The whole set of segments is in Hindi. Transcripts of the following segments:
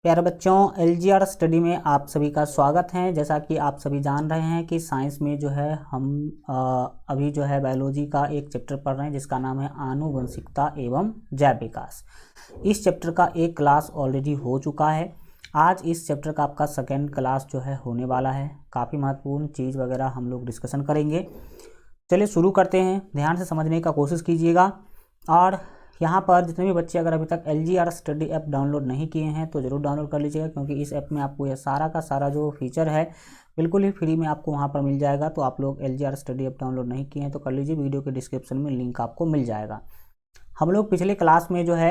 प्यारे बच्चों, एलजीआर स्टडी में आप सभी का स्वागत है। जैसा कि आप सभी जान रहे हैं कि साइंस में जो है हम अभी जो है बायोलॉजी का एक चैप्टर पढ़ रहे हैं जिसका नाम है आनुवंशिकता एवं जैव विकास। इस चैप्टर का एक क्लास ऑलरेडी हो चुका है। आज इस चैप्टर का आपका सेकेंड क्लास जो है होने वाला है। काफ़ी महत्वपूर्ण चीज़ वगैरह हम लोग डिस्कशन करेंगे। चलिए शुरू करते हैं, ध्यान से समझने का कोशिश कीजिएगा। और यहाँ पर जितने भी बच्चे अगर अभी तक एलजीआर स्टडी ऐप डाउनलोड नहीं किए हैं तो ज़रूर डाउनलोड कर लीजिएगा, क्योंकि इस ऐप में आपको यह सारा का सारा जो फीचर है बिल्कुल ही फ्री में आपको वहाँ पर मिल जाएगा। तो आप लोग एलजीआर स्टडी ऐप डाउनलोड नहीं किए हैं तो कर लीजिए, वीडियो के डिस्क्रिप्शन में लिंक आपको मिल जाएगा। हम लोग पिछले क्लास में जो है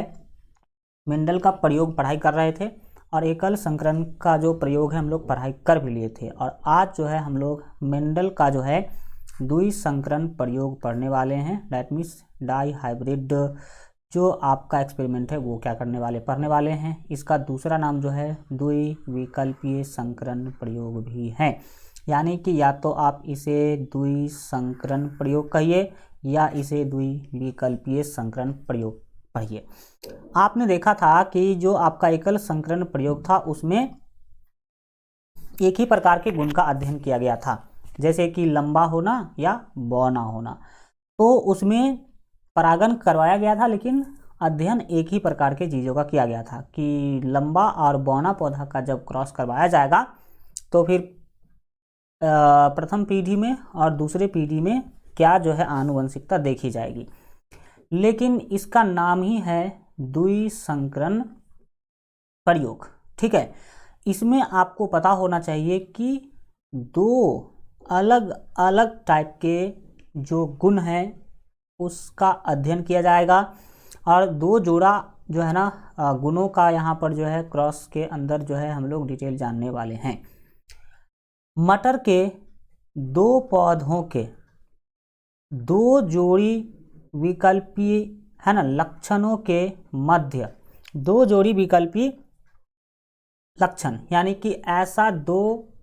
मेंडल का प्रयोग पढ़ाई कर रहे थे और एकल संकरण का जो प्रयोग है हम लोग पढ़ाई कर भी लिए थे। और आज जो है हम लोग मेंडल का जो है द्विसंकरण प्रयोग पढ़ने वाले हैं। दैट मीन्स डाई हाइब्रिड जो आपका एक्सपेरिमेंट है वो क्या करने वाले पढ़ने वाले हैं। इसका दूसरा नाम जो है द्विविकल्पीय संकरण प्रयोग भी है, यानी कि या तो आप इसे द्विसंकरण प्रयोग कहिए या इसे द्विविकल्पीय संकरण प्रयोग पढ़िए। आपने देखा था कि जो आपका एकल संकरण प्रयोग था उसमें एक ही प्रकार के गुण का अध्ययन किया गया था, जैसे कि लंबा होना या बौना होना। तो उसमें परागण करवाया गया था, लेकिन अध्ययन एक ही प्रकार के चीज़ों का किया गया था कि लंबा और बौना पौधा का जब क्रॉस करवाया जाएगा तो फिर प्रथम पीढ़ी में और दूसरे पीढ़ी में क्या जो है आनुवंशिकता देखी जाएगी। लेकिन इसका नाम ही है द्विसंकरण प्रयोग। ठीक है, इसमें आपको पता होना चाहिए कि दो अलग अलग टाइप के जो गुण हैं उसका अध्ययन किया जाएगा और दो जोड़ा जो है ना गुणों का यहाँ पर जो है क्रॉस के अंदर जो है हम लोग डिटेल जानने वाले हैं। मटर के दो पौधों के दो जोड़ी विकल्पी है ना लक्षणों के मध्य दो जोड़ी विकल्पी लक्षण, यानी कि ऐसा दो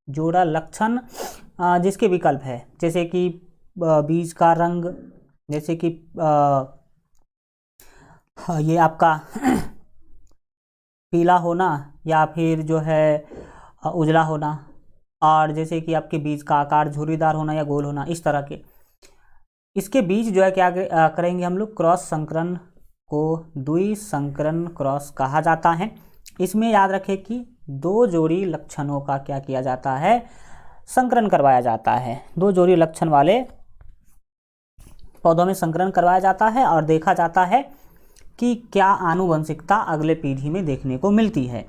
जोड़ा लक्षण जिसके विकल्प है, जैसे कि बीज का रंग, जैसे कि ये आपका पीला होना या फिर जो है उजला होना, और जैसे कि आपके बीज का आकार झुर्रीदार होना या गोल होना, इस तरह के इसके बीज जो है क्या करेंगे हम लोग क्रॉस संकरण को द्विसंकरण क्रॉस कहा जाता है। इसमें याद रखें कि दो जोड़ी लक्षणों का क्या किया जाता है, संकरण करवाया जाता है। दो जोड़ी लक्षण वाले पौधों में संकरण करवाया जाता है और देखा जाता है कि क्या आनुवंशिकता अगले पीढ़ी में देखने को मिलती है।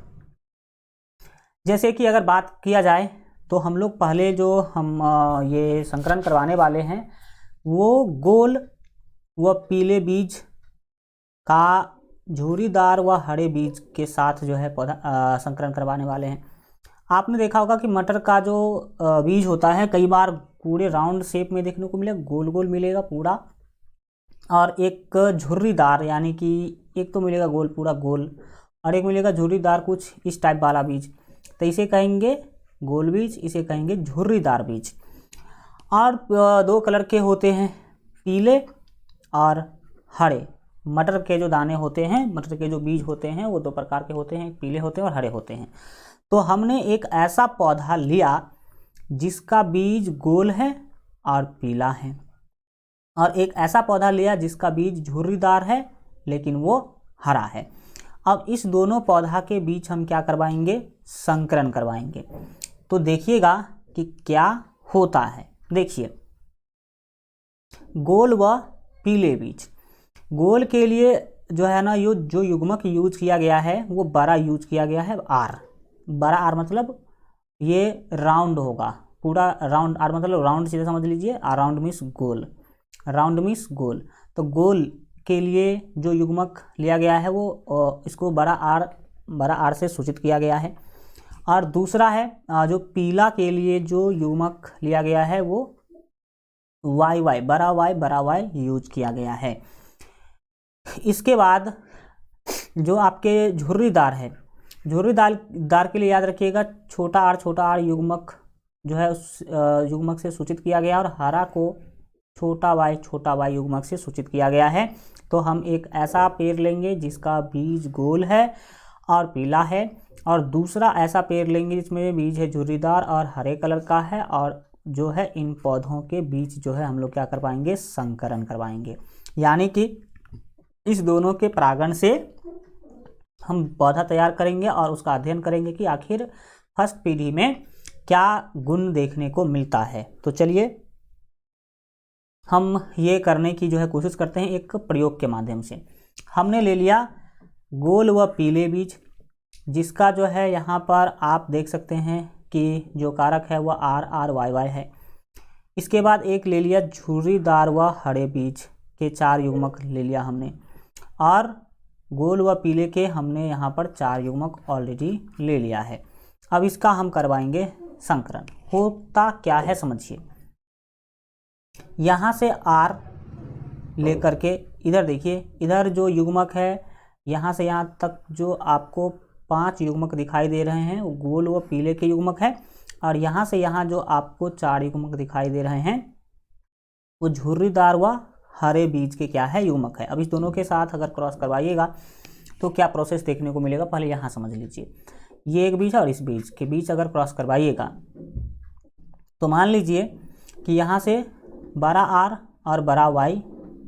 जैसे कि अगर बात किया जाए तो हम लोग पहले जो हम ये संकरण करवाने वाले हैं वो गोल व पीले बीज का झुर्रीदार व हरे बीज के साथ जो है पौधा संकरण करवाने वाले हैं। आपने देखा होगा कि मटर का जो बीज होता है कई बार पूरे राउंड शेप में देखने को मिलेगा, गोल गोल मिलेगा पूरा, और एक झुर्रीदार, यानी कि एक तो मिलेगा गोल पूरा गोल और एक मिलेगा झुर्रीदार कुछ इस टाइप वाला बीज। तो इसे कहेंगे गोल बीज, इसे कहेंगे झुर्रीदार बीज। और दो कलर के होते हैं, पीले और हरे। मटर के जो दाने होते हैं, मटर के जो बीज होते हैं वो दो प्रकार के होते हैं, पीले होते हैं और हरे होते हैं। तो हमने एक ऐसा पौधा लिया जिसका बीज गोल है और पीला है, और एक ऐसा पौधा लिया जिसका बीज झुर्रीदार है लेकिन वो हरा है। अब इस दोनों पौधा के बीच हम क्या करवाएंगे, संकरण करवाएंगे। तो देखिएगा कि क्या होता है। देखिए, गोल व पीले बीज, गोल के लिए जो है ना जो युग्मक यूज किया गया है वो बड़ा यूज किया गया है, आर। बड़ा आर मतलब ये राउंड होगा, पूरा राउंड। आर मतलब राउंड, सीधे समझ लीजिए। आर राउंड मीन्स गोल, राउंड मीन्स गोल। तो गोल के लिए जो युग्मक लिया गया है वो इसको बड़ा आर से सूचित किया गया है। और दूसरा है जो पीला के लिए जो युग्मक लिया गया है वो वाई, बड़ा वाई यूज किया गया है। इसके बाद जो आपके झुर्रीदार है, झुर्रीदार के लिए याद रखिएगा छोटा आर युग्मक जो है उस युग्मक से सूचित किया गया, और हरा को छोटा वाई युग्मक से सूचित किया गया है। तो हम एक ऐसा पेड़ लेंगे जिसका बीज गोल है और पीला है, और दूसरा ऐसा पेड़ लेंगे जिसमें बीज है झुर्रीदार और हरे कलर का है, और जो है इन पौधों के बीच जो है हम लोग क्या करवाएंगे, संकरण करवाएंगे। यानी कि इस दोनों के परागण से हम पौधा तैयार करेंगे और उसका अध्ययन करेंगे कि आखिर फर्स्ट पीढ़ी में क्या गुण देखने को मिलता है। तो चलिए हम ये करने की जो है कोशिश करते हैं एक प्रयोग के माध्यम से। हमने ले लिया गोल व पीले बीज, जिसका जो है यहाँ पर आप देख सकते हैं कि जो कारक है वह RRYY है। इसके बाद एक ले लिया झुर्रीदार व हरे बीज के 4 युग्मक ले लिया हमने, और गोल व पीले के हमने यहाँ पर 4 युग्मक ऑलरेडी ले लिया है। अब इसका हम करवाएंगे संकरण। होता क्या है समझिए, यहाँ से R लेकर के इधर देखिए, इधर जो युग्मक है यहाँ से यहाँ तक जो आपको 5 युग्मक दिखाई दे रहे हैं वो गोल व पीले के युग्मक है, और यहाँ से यहाँ जो आपको 4 युग्मक दिखाई दे रहे हैं वो झुर्रीदार व हरे बीज के क्या है, युग्मक है। अब इस दोनों के साथ अगर क्रॉस करवाइएगा तो क्या प्रोसेस देखने को मिलेगा, पहले यहाँ समझ लीजिए। ये एक बीज है और इस बीज के बीच अगर क्रॉस करवाइएगा तो मान लीजिए कि यहाँ से बड़ा R और बड़ा Y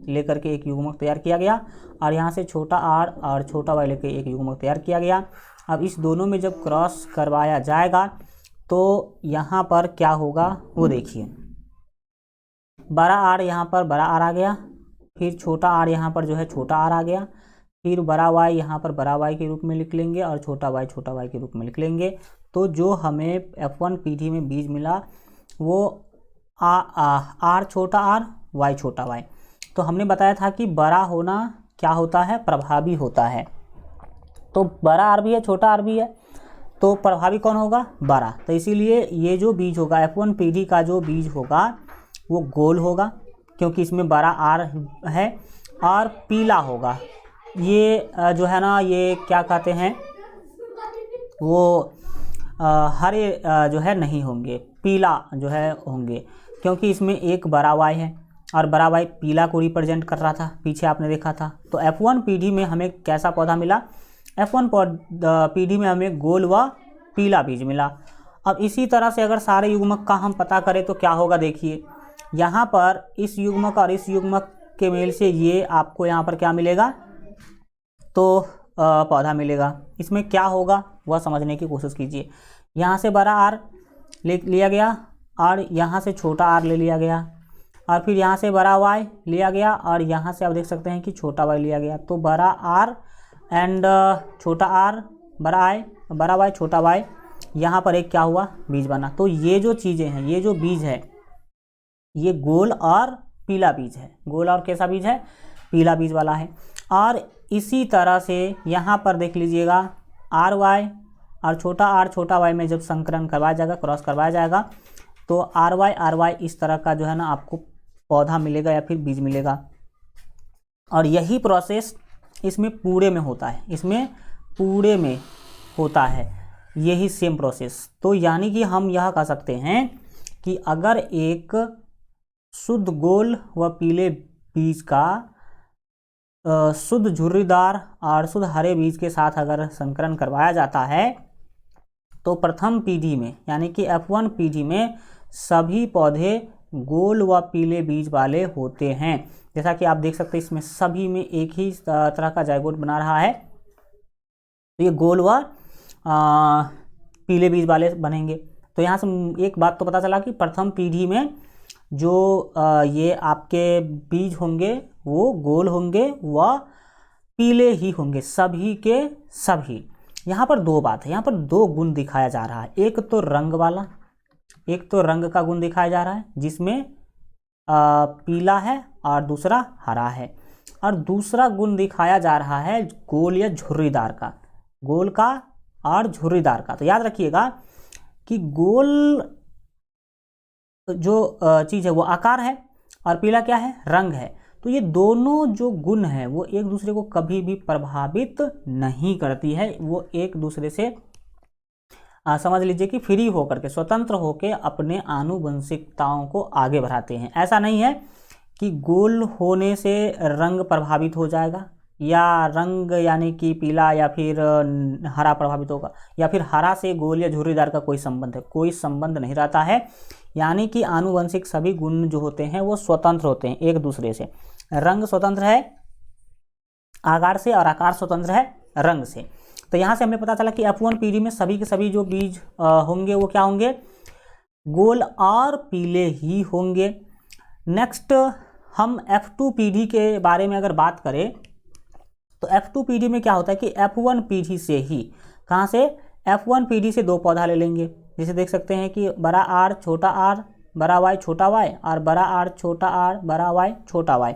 लेकर के एक युग्मक तैयार किया गया, और यहाँ से छोटा r और छोटा y लेकर एक युग्मक तैयार किया गया। अब इस दोनों में जब क्रॉस करवाया जाएगा तो यहाँ पर क्या होगा वो देखिए। बड़ा R यहाँ पर बड़ा R आ गया, फिर छोटा r यहाँ पर जो है छोटा r आ गया, फिर बड़ा y यहाँ पर बड़ा y के रूप में लिख लेंगे और छोटा y के रूप में लिख लेंगे। तो जो हमें F1 पीढ़ी में बीज मिला वो R छोटा r y छोटा y। तो हमने बताया था कि बड़ा होना क्या होता है, प्रभावी होता है। तो बड़ा R भी है छोटा r भी है, तो प्रभावी कौन होगा, बड़ा। तो इसीलिए ये जो बीज होगा F1 पीढ़ी का जो बीज होगा वो गोल होगा, क्योंकि इसमें बड़ा R है, और पीला होगा। ये जो है ना, ये क्या कहते हैं, वो हरे जो है नहीं होंगे, पीला जो है होंगे, क्योंकि इसमें एक बड़ा Y है और बड़ा Y पीला को रिप्रेजेंट कर रहा था, पीछे आपने देखा था। तो F1 पीढ़ी में हमें कैसा पौधा मिला, F1 पीढ़ी में हमें गोल व पीला बीज मिला। अब इसी तरह से अगर सारे युग्मक का हम पता करें तो क्या होगा, देखिए यहाँ पर इस युग्मक और इस युग्मक के मेल से ये आपको यहाँ पर क्या मिलेगा, तो पौधा मिलेगा। इसमें क्या होगा वह समझने की कोशिश कीजिए। यहाँ से बड़ा R ले लिया गया और यहाँ से छोटा r ले लिया गया, और फिर यहाँ से बड़ा y लिया गया और यहाँ से आप देख सकते हैं कि छोटा y लिया गया। तो बड़ा r एंड छोटा r, बड़ा y छोटा y, यहाँ पर एक क्या हुआ, बीज बना। तो ये जो चीज़ें हैं, ये जो बीज है ये गोल और पीला बीज है। गोल और कैसा बीज है, पीला बीज वाला है। और इसी तरह से यहाँ पर देख लीजिएगा RY और छोटा y में जब संकरण करवाया जाएगा, क्रॉस करवाया जाएगा, तो RY इस तरह का जो है ना आपको पौधा मिलेगा या फिर बीज मिलेगा। और यही प्रोसेस इसमें पूरे में होता है, इसमें पूरे में होता है यही सेम प्रोसेस। तो यानी कि हम यह कह सकते हैं कि अगर एक शुद्ध गोल व पीले बीज का शुद्ध झुर्रीदार और शुद्ध हरे बीज के साथ अगर संकरण करवाया जाता है तो प्रथम पीढ़ी में यानी कि F1 पीढ़ी में सभी पौधे गोल व पीले बीज वाले होते हैं। जैसा कि आप देख सकते हैं इसमें सभी में एक ही तरह का जाइगोट बना रहा है, तो ये गोल व पीले बीज वाले बनेंगे। तो यहाँ से एक बात तो पता चला कि प्रथम पीढ़ी में जो ये आपके बीज होंगे वो गोल होंगे व पीले ही होंगे, सभी के सभी। यहाँ पर दो बात है, यहाँ पर दो गुण दिखाया जा रहा है। एक तो रंग वाला, एक तो रंग का गुण दिखाया जा रहा है जिसमें पीला है और दूसरा हरा है, और दूसरा गुण दिखाया जा रहा है गोल या झुर्रीदार का, गोल का और झुर्रीदार का। तो याद रखिएगा कि गोल जो चीज़ है वो आकार है और पीला क्या है, रंग है। तो ये दोनों जो गुण है वो एक दूसरे को कभी भी प्रभावित नहीं करती है, वो एक दूसरे से समझ लीजिए कि फ्री होकर के, स्वतंत्र होकर अपने आनुवंशिकताओं को आगे बढ़ाते हैं। ऐसा नहीं है कि गोल होने से रंग प्रभावित हो जाएगा या रंग यानी कि पीला या फिर हरा प्रभावित होगा, या फिर हरा से गोल या झुर्रीदार का कोई संबंध है? कोई संबंध नहीं रहता है। यानी कि आनुवंशिक सभी गुण जो होते हैं वो स्वतंत्र होते हैं एक दूसरे से। रंग स्वतंत्र है आकार से और आकार स्वतंत्र है रंग से। तो यहाँ से हमें पता चला कि F1 पीढ़ी में सभी के सभी जो बीज होंगे वो क्या होंगे? गोल और पीले ही होंगे। नेक्स्ट हम F2 पीढ़ी के बारे में अगर बात करें तो F2 पीढ़ी में क्या होता है कि F1 पीढ़ी से ही, कहाँ से? F1 पीढ़ी से दो पौधा ले लेंगे। जैसे देख सकते हैं कि बड़ा आर छोटा आर बड़ा वाई छोटा वाई और बड़ा आर छोटा आर बड़ा वाई छोटा वाई,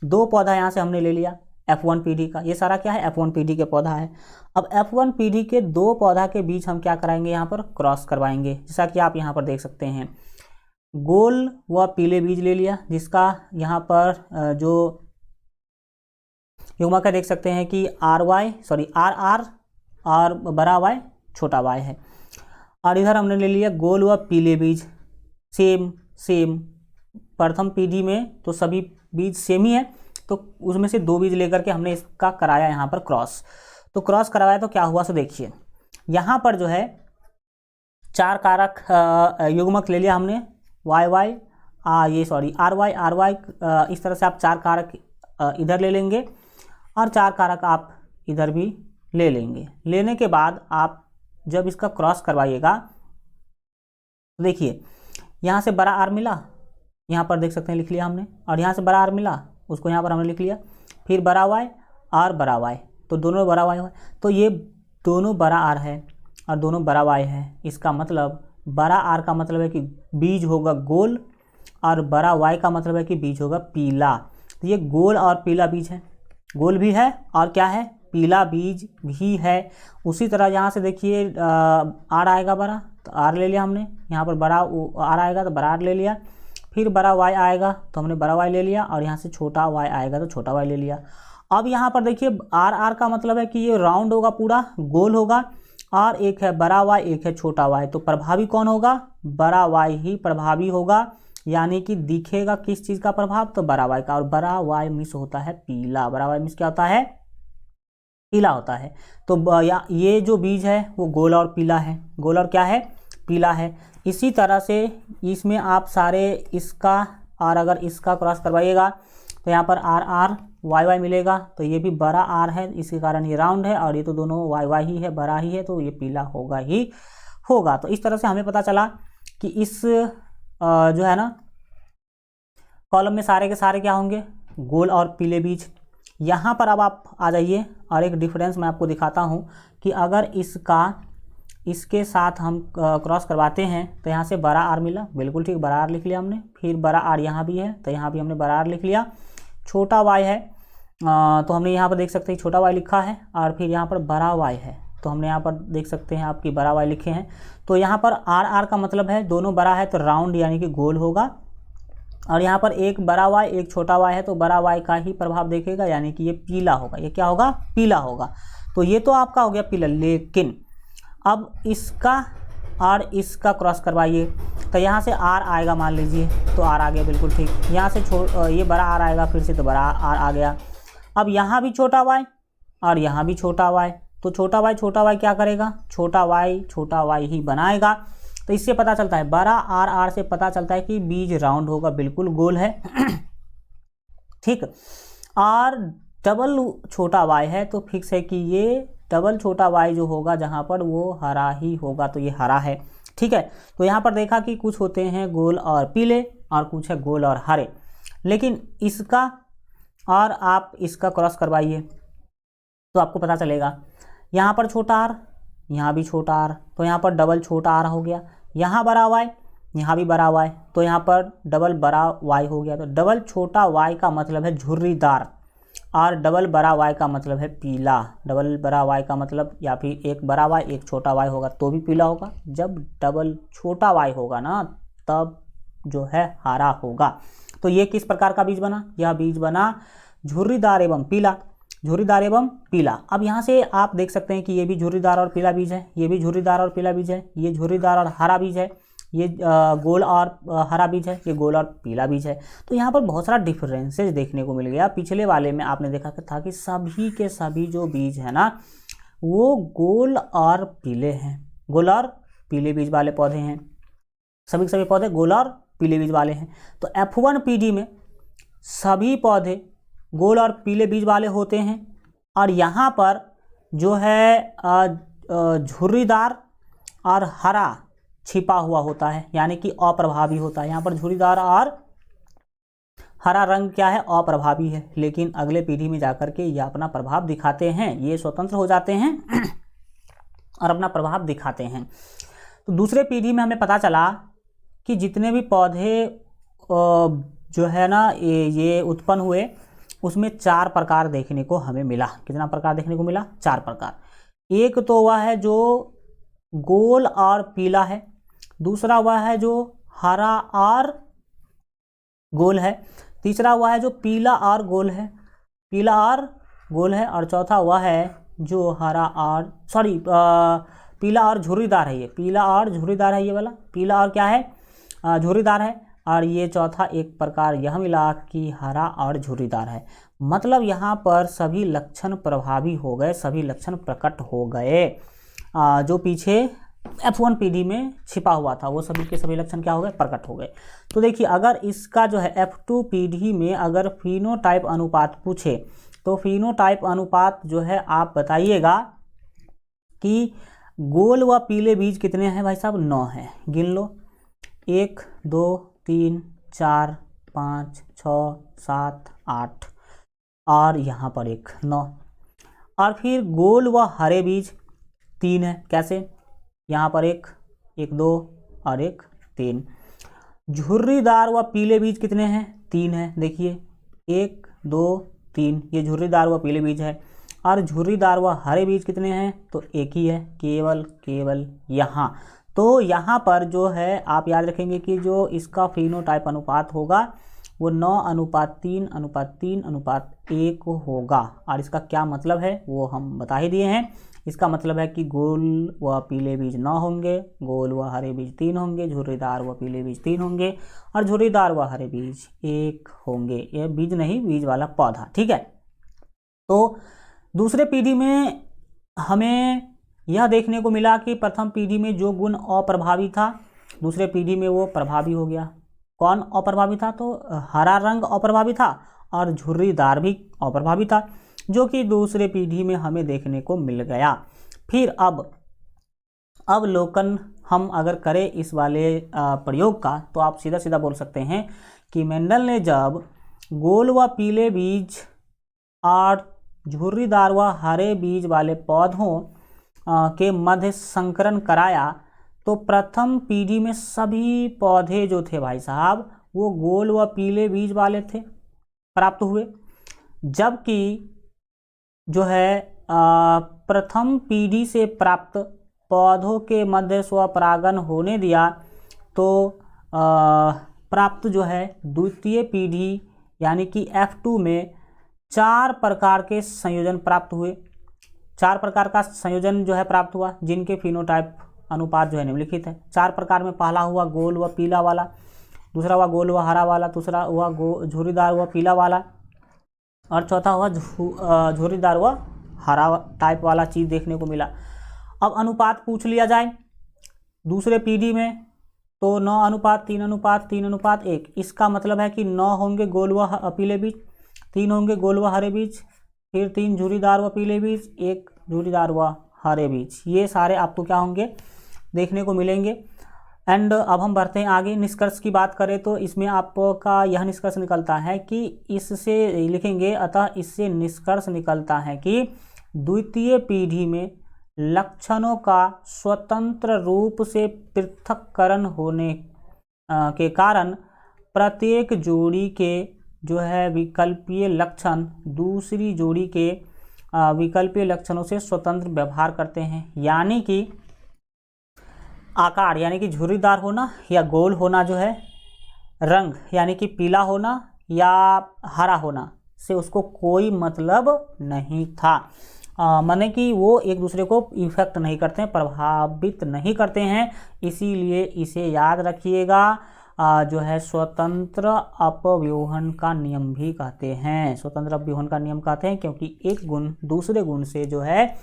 दो पौधा यहाँ से हमने ले लिया F1 पीढ़ी का। ये सारा क्या है? F1 पीढ़ी के पौधा है। अब F1 पीढ़ी के दो पौधा के बीच हम क्या कराएंगे? यहाँ पर क्रॉस करवाएंगे, जैसा कि आप यहाँ पर देख सकते हैं। गोल व पीले बीज ले लिया, जिसका यहाँ पर जो युग्मक है देख सकते हैं कि आर आर और बड़ा वाई छोटा वाई है। और इधर हमने ले लिया गोल व पीले बीज, सेम प्रथम पीढ़ी में तो सभी बीज सेम ही है, तो उसमें से दो बीज लेकर के हमने इसका कराया यहाँ पर क्रॉस। तो क्रॉस करवाया तो क्या हुआ? सो देखिए यहाँ पर जो है चार कारक युग्मक ले लिया हमने, आर वाई इस तरह से आप चार कारक इधर ले लेंगे और चार कारक आप इधर भी ले लेंगे। लेने के बाद आप जब इसका क्रॉस करवाइएगा तो देखिए यहाँ से बड़ा आर मिला, यहाँ पर देख सकते हैं लिख लिया हमने, और यहाँ से बड़ा आर मिला उसको यहाँ पर हमने लिख लिया, फिर बड़ा वाई और बड़ा वाई, तो दोनों बड़ा वाई हुआ। तो ये दोनों बड़ा आर है और दोनों बड़ा वाई है। इसका मतलब बड़ा आर का मतलब है कि बीज होगा गोल और बड़ा वाई का मतलब है कि बीज होगा पीला। तो ये गोल और पीला बीज है, गोल भी है और क्या है? पीला बीज भी है। उसी तरह यहाँ से देखिए आर आएगा बड़ा, तो आर ले लिया हमने, यहाँ पर बड़ा आर आएगा तो बड़ा आर ले लिया, फिर बड़ा वाई आएगा तो हमने बड़ा वाई ले लिया, और यहाँ से छोटा वाई आएगा तो छोटा वाई ले लिया। अब यहाँ पर देखिए आर का मतलब है कि ये राउंड होगा, पूरा गोल होगा, और एक है बड़ा वाई एक है छोटा वाई, तो प्रभावी कौन होगा? बड़ा वाई ही प्रभावी होगा। यानी कि दिखेगा किस चीज़ का प्रभाव? तो बड़ा वाई का, और बड़ा वाई मिस होता है पीला। बड़ा वाई मिस क्या होता है? पीला होता है। तो ये जो बीज है वो गोल और पीला है, गोल और क्या है? पीला है। इसी तरह से इसमें आप सारे इसका और अगर इसका क्रॉस करवाइएगा तो यहाँ पर आर वाई मिलेगा, तो ये भी बड़ा आर है, इसी कारण ये राउंड है, और ये तो दोनों वाई ही है, बड़ा ही है, तो ये पीला होगा ही होगा। तो इस तरह से हमें पता चला कि इस जो है ना कॉलम में सारे के सारे क्या होंगे? गोल और पीले बीज। यहाँ पर अब आप आ जाइए और एक डिफरेंस मैं आपको दिखाता हूँ कि अगर इसके साथ हम क्रॉस करवाते हैं तो यहाँ से बड़ा आर मिला, बिल्कुल ठीक, बड़ा आर लिख लिया हमने, फिर बड़ा आर यहाँ भी है तो यहाँ भी हमने बड़ा आर लिख लिया। छोटा वाई है तो हमने यहाँ पर देख सकते हैं छोटा वाई लिखा है, और फिर यहाँ पर बड़ा वाई है तो हमने यहाँ पर देख सकते हैं आपकी बड़ा वाई लिखे हैं। तो यहाँ पर आर का मतलब है दोनों बड़ा है तो राउंड यानी कि गोल होगा, और यहाँ पर एक बड़ा वाई एक छोटा वाई है तो बड़ा वाई का ही प्रभाव देखेगा, यानी कि ये पीला होगा। ये क्या होगा? पीला होगा। तो ये तो आपका हो गया पीला। लेकिन अब इसका और इसका क्रॉस करवाइए तो यहाँ से आर आएगा, मान लीजिए, तो आर आ गया, बिल्कुल ठीक। यहाँ से ये बड़ा आर आएगा फिर से, तो बड़ा आर आ गया। अब यहाँ भी छोटा वाई और यहाँ भी छोटा वाई, तो छोटा वाई क्या करेगा? छोटा वाई ही बनाएगा। तो इससे पता चलता है, बड़ा आर से पता चलता है कि बीज राउंड होगा, बिल्कुल गोल है ठीक। और डबल छोटा वाई है तो फिक्स है कि ये डबल छोटा वाई जो होगा जहाँ पर वो हरा ही होगा, तो ये हरा है, ठीक है। तो यहाँ पर देखा कि कुछ होते हैं गोल और पीले और कुछ है गोल और हरे, लेकिन इसका और आप इसका क्रॉस करवाइए तो आपको पता चलेगा यहाँ पर छोटा आर, यहाँ भी छोटा आर, तो यहाँ पर डबल छोटा आर हो गया। यहाँ बड़ा वाई, यहाँ भी बड़ा वाई, तो यहाँ पर डबल बड़ा वाई हो गया। तो डबल छोटा वाई का मतलब है झुर्रीदार, और डबल बड़ा वाई का मतलब है पीला। डबल बड़ा वाई का मतलब या फिर एक बड़ा वाई एक छोटा वाई होगा तो भी पीला होगा। जब डबल छोटा वाई होगा ना तब जो है हरा होगा। तो ये किस प्रकार का बीज बना? यह बीज बना झुर्रीदार एवं पीला, झुर्रीदार एवं पीला। अब यहाँ से आप देख सकते हैं कि ये भी झुर्रीदार और पीला बीज है, ये भी झुर्रीदार और पीला बीज है, ये झुर्रीदार और हरा बीज है, ये गोल और हरा बीज है, ये गोल और पीला बीज है। तो यहाँ पर बहुत सारा डिफरेंसेस देखने को मिल गया। पिछले वाले में आपने देखा था कि सभी के सभी जो बीज है ना वो गोल और पीले हैं, गोल और पीले बीज वाले पौधे हैं, सभी के सभी पौधे गोल और पीले बीज वाले हैं। तो F1PD में सभी पौधे गोल और पीले बीज वाले होते हैं, और यहाँ पर जो है झुर्रीदार और हरा छिपा हुआ होता है, यानी कि अप्रभावी होता है। यहाँ पर झुर्रीदार और हरा रंग क्या है, अप्रभावी है, लेकिन अगले पीढ़ी में जाकर के ये अपना प्रभाव दिखाते हैं, ये स्वतंत्र हो जाते हैं और अपना प्रभाव दिखाते हैं। तो दूसरे पीढ़ी में हमें पता चला कि जितने भी पौधे जो है ना ये उत्पन्न हुए, उसमें 4 प्रकार देखने को हमें मिला। कितना प्रकार देखने को मिला? 4 प्रकार। एक तो वह है जो गोल और पीला है, दूसरा वह है जो हरा और गोल है, तीसरा वह है जो पीला और गोल है, और चौथा वह है जो हरा और पीला और झुर्रीदार है। ये पीला और झुर्रीदार है, ये वाला पीला और क्या है, झुर्रीदार है। और ये चौथा एक प्रकार यह मिला कि हरा और झुर्रीदार है। मतलब यहाँ पर सभी लक्षण प्रभावी हो गए, सभी लक्षण प्रकट हो गए। जो पीछे F1PD में छिपा हुआ था वो सभी के सभी लक्षण क्या हो गए, प्रकट हो गए। तो देखिए, अगर इसका जो है F2PD में अगर फिनोटाइप अनुपात पूछे तो फिनोटाइप अनुपात जो है आप बताइएगा कि गोल व पीले बीज कितने हैं भाई साहब? 9 हैं। गिन लो, 1 2 3 4 5 6 7 8 और यहाँ पर एक 9। और फिर गोल व हरे बीज 3 है। कैसे? यहाँ पर एक 2 और एक 3। झुर्रीदार व पीले बीज कितने हैं? 3 है। देखिए 1 2 3, ये झुर्रीदार व पीले बीज है। और झुर्रीदार व हरे बीज कितने हैं? तो एक ही है, केवल यहाँ। तो यहाँ पर जो है आप याद रखेंगे कि जो इसका फिनोटाइप अनुपात होगा वो 9:3:3:1 होगा। और इसका क्या मतलब है वो हम बता ही दिए हैं। इसका मतलब है कि गोल व पीले बीज 9 होंगे, गोल व हरे बीज 3 होंगे, झुर्रीदार व पीले बीज 3 होंगे, और झुर्रीदार व हरे बीज 1 होंगे। ये बीज नहीं, बीज वाला पौधा, ठीक है। तो दूसरे पीढ़ी में हमें यह देखने को मिला कि प्रथम पीढ़ी में जो गुण अप्रभावी था, दूसरे पीढ़ी में वो प्रभावी हो गया। कौन अप्रभावी था? तो हरा रंग अप्रभावी था और झुर्रीदार भी अप्रभावी था, जो कि दूसरे पीढ़ी में हमें देखने को मिल गया। फिर अब अवलोकन हम अगर करें इस वाले प्रयोग का, तो आप सीधा सीधा बोल सकते हैं कि मेंडल ने जब गोल व पीले बीज और झुर्रीदार व हरे बीज वाले पौधों के मध्य संकरण कराया, तो प्रथम पीढ़ी में सभी पौधे जो थे भाई साहब वो गोल व पीले बीज वाले थे, प्राप्त हुए। जबकि जो है प्रथम पीढ़ी से प्राप्त पौधों के मध्य स्वपरागन होने दिया, तो प्राप्त जो है द्वितीय पीढ़ी यानी कि F2 में 4 प्रकार के संयोजन प्राप्त हुए। 4 प्रकार का संयोजन जो है प्राप्त हुआ, जिनके फिनोटाइप अनुपात जो है निम्नलिखित है। 4 प्रकार में पहला हुआ गोल व पीला वाला, दूसरा हुआ गोल व हरा वाला, दूसरा हुआ झुर्रीदार व पीला वाला, और चौथा हुआ झुर्रीदार व हरा टाइप वाला चीज़ देखने को मिला। अब अनुपात पूछ लिया जाए दूसरे पीढ़ी में, तो 9:3:3:1। इसका मतलब है कि 9 होंगे गोल व पीले बीज, 3 होंगे गोल व हरे बीज, फिर 3 झुर्रीदार व पीले बीज, 1 झुर्रीदार व हरे बीज। ये सारे आपको क्या होंगे, देखने को मिलेंगे। एंड अब हम बढ़ते हैं आगे। निष्कर्ष की बात करें तो इसमें आपका यह निष्कर्ष निकलता है कि इससे लिखेंगे, अतः इससे निष्कर्ष निकलता है कि द्वितीय पीढ़ी में लक्षणों का स्वतंत्र रूप से पृथक्करण होने के कारण प्रत्येक जोड़ी के जो है विकल्पीय लक्षण दूसरी जोड़ी के विकल्पीय लक्षणों से स्वतंत्र व्यवहार करते हैं। यानी कि आकार यानी कि झुर्रीदार होना या गोल होना जो है, रंग यानी कि पीला होना या हरा होना से उसको कोई मतलब नहीं था। माने कि वो एक दूसरे को इफेक्ट नहीं करते हैं, प्रभावित नहीं करते हैं, इसीलिए इसे याद रखिएगा। जो है स्वतंत्र अपव्यूहन का नियम भी कहते हैं, स्वतंत्र अपव्यूहन का नियम कहते हैं, क्योंकि एक गुण दूसरे गुण से जो है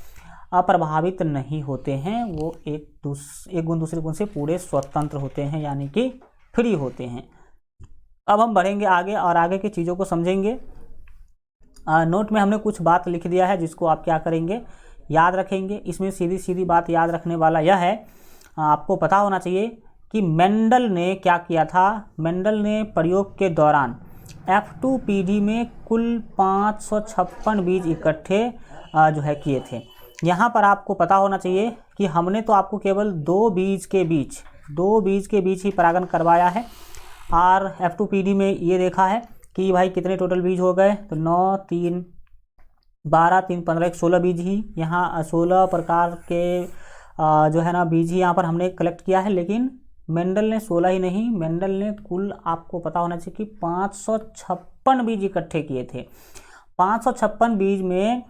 अप्रभावित नहीं होते हैं, वो एक गुण दूसरे गुण से पूरे स्वतंत्र होते हैं, यानी कि फ्री होते हैं। अब हम बढ़ेंगे आगे और आगे की चीज़ों को समझेंगे। नोट में हमने कुछ बात लिख दिया है जिसको आप क्या करेंगे, याद रखेंगे। इसमें सीधी सीधी बात याद रखने वाला यह है, आपको पता होना चाहिए कि मेंडल ने क्या किया था। मेंडल ने प्रयोग के दौरान F2PD में कुल 556 बीज इकट्ठे जो है किए थे। यहाँ पर आपको पता होना चाहिए कि हमने तो आपको केवल दो बीज के बीच ही परागण करवाया है, और F2PD में ये देखा है कि भाई कितने टोटल बीज हो गए, तो 9 3 12 3 15 16 बीज ही यहाँ 16 प्रकार के जो है ना बीज ही यहाँ पर हमने कलेक्ट किया है। लेकिन मेंडल ने 16 ही नहीं, मेंडल ने कुल आपको पता होना चाहिए कि 556 बीज इकट्ठे किए थे। 556 बीज में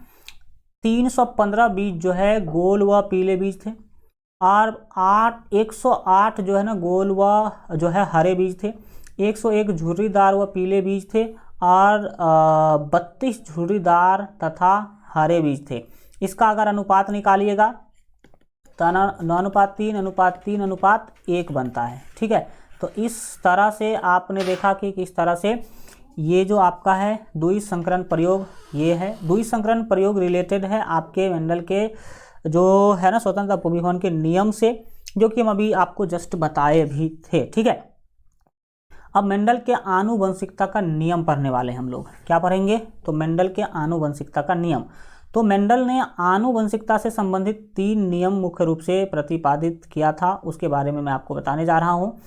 315 बीज जो है गोल व पीले बीज थे, और 108 जो है ना गोल व जो है हरे बीज थे, 101 झुर्रीदार व पीले बीज थे, और 32 झुर्रीदार तथा हरे बीज थे। इसका अगर अनुपात निकालिएगा तो 9:3:3:1 बनता है। ठीक है, तो इस तरह से आपने देखा कि किस तरह से ये जो आपका है द्विसंकरण प्रयोग, ये है द्विसंकरण प्रयोग रिलेटेड है आपके मेंडल के जो है ना स्वतंत्र अपव्यूहन के नियम से, जो कि हम अभी आपको जस्ट बताए भी थे। ठीक है, अब मेंडल के आनुवंशिकता का नियम पढ़ने वाले हम लोग। क्या पढ़ेंगे, तो मेंडल के आनुवंशिकता का नियम। तो मेंडल ने आनुवंशिकता से संबंधित 3 नियम मुख्य रूप से प्रतिपादित किया था, उसके बारे में मैं आपको बताने जा रहा हूँ।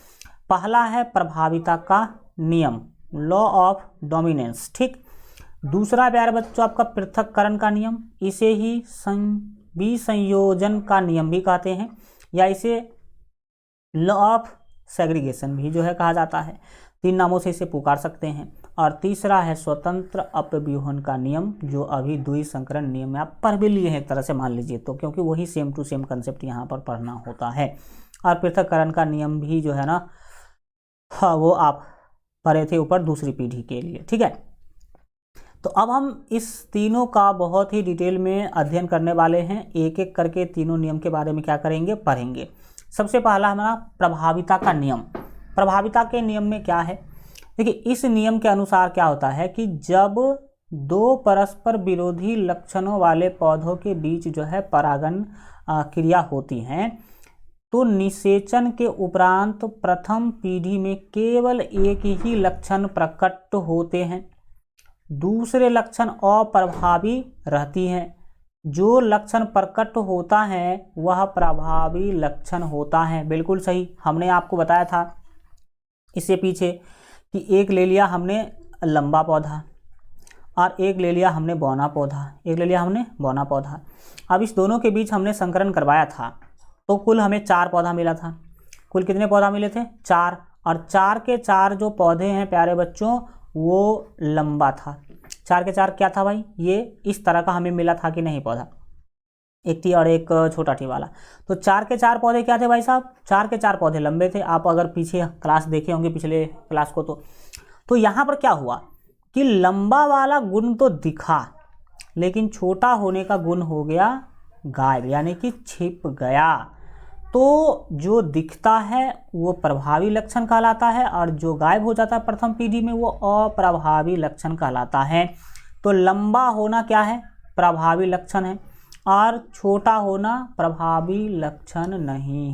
पहला है प्रभाविता का नियम, लॉ ऑफ डोमिनेंस। ठीक, दूसरा प्यारे बच्चों आपका पृथक्करण का नियम, इसे ही विसंयोजन का नियम भी कहते हैं, या इसे लॉ ऑफ सेग्रीगेशन भी जो है कहा जाता है। 3 नामों से इसे पुकार सकते हैं। और तीसरा है स्वतंत्र अपव्यूहन का नियम, जो अभी द्विसंकरण नियम में आप पढ़ भी लिए हैं एक तरह से मान लीजिए, तो क्योंकि वही सेम टू सेम कंसेप्ट यहाँ पर पढ़ना होता है। और पृथक्करण का नियम भी जो है ना, हाँ, वो आप पढ़े थे ऊपर दूसरी पीढ़ी के लिए। ठीक है, तो अब हम इस तीनों का बहुत ही डिटेल में अध्ययन करने वाले हैं, एक एक करके तीनों नियम के बारे में क्या करेंगे, पढ़ेंगे। सबसे पहला हमारा प्रभाविता का नियम। प्रभाविता के नियम में क्या है, देखिए इस नियम के अनुसार क्या होता है कि जब 2 परस्पर विरोधी लक्षणों वाले पौधों के बीच जो है परागण क्रिया होती हैं, तो निषेचन के उपरांत प्रथम पीढ़ी में केवल एक ही लक्षण प्रकट होते हैं, दूसरे लक्षण अप्रभावी रहती हैं। जो लक्षण प्रकट होता है वह प्रभावी लक्षण होता है। बिल्कुल सही, हमने आपको बताया था इससे पीछे कि एक ले लिया हमने लंबा पौधा और एक ले लिया हमने बौना पौधा, अब इस दोनों के बीच हमने संकरण करवाया था, तो कुल हमें 4 पौधा मिला था। कुल कितने पौधा मिले थे, 4, और 4 के 4 जो पौधे हैं प्यारे बच्चों वो लंबा था। 4 के 4 क्या था भाई, ये इस तरह का हमें मिला था कि नहीं पौधा, एक टी और एक छोटा टी वाला। तो 4 के 4 पौधे क्या थे भाई साहब, 4 के 4 पौधे लंबे थे। आप अगर पीछे क्लास देखे होंगे पिछले क्लास को, तो यहाँ पर क्या हुआ कि लंबा वाला गुण तो दिखा, लेकिन छोटा होने का गुण हो गया गायब, यानी कि छिप गया। तो जो दिखता है वो प्रभावी लक्षण कहलाता है, और जो गायब हो जाता है प्रथम पीढ़ी में वो अप्रभावी लक्षण कहलाता है। तो लंबा होना क्या है, प्रभावी लक्षण है, और छोटा होना प्रभावी लक्षण नहीं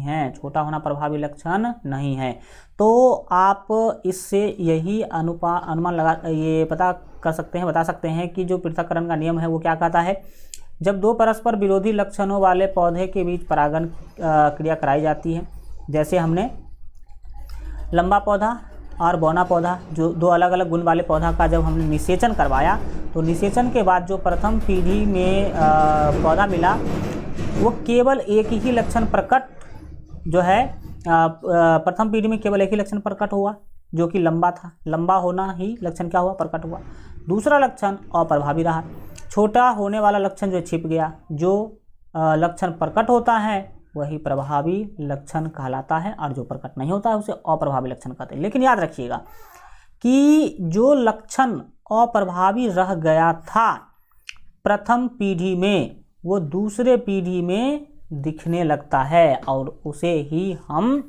है। तो आप इससे यही अनुमान बता सकते हैं कि जो पृथक्करण का नियम है वो क्या कहता है, जब 2 परस्पर विरोधी लक्षणों वाले पौधे के बीच परागण क्रिया कराई जाती है, जैसे हमने लंबा पौधा और बौना पौधा, जो 2 अलग अलग गुण वाले पौधा का जब हमने निषेचन करवाया, तो निषेचन के बाद जो प्रथम पीढ़ी में पौधा मिला वो केवल एक ही लक्षण प्रकट जो है प्रथम पीढ़ी में केवल एक ही लक्षण प्रकट हुआ, जो कि लंबा था। लंबा होना ही लक्षण क्या हुआ, प्रकट हुआ। दूसरा लक्षण अप्रभावी रहा। छोटा होने वाला लक्षण जो छिप गया, जो लक्षण प्रकट होता है वही प्रभावी लक्षण कहलाता है, और जो प्रकट नहीं होता है उसे अप्रभावी लक्षण कहते हैं। लेकिन याद रखिएगा कि जो लक्षण अप्रभावी रह गया था प्रथम पीढ़ी में, वो दूसरे पीढ़ी में दिखने लगता है, और उसे ही हम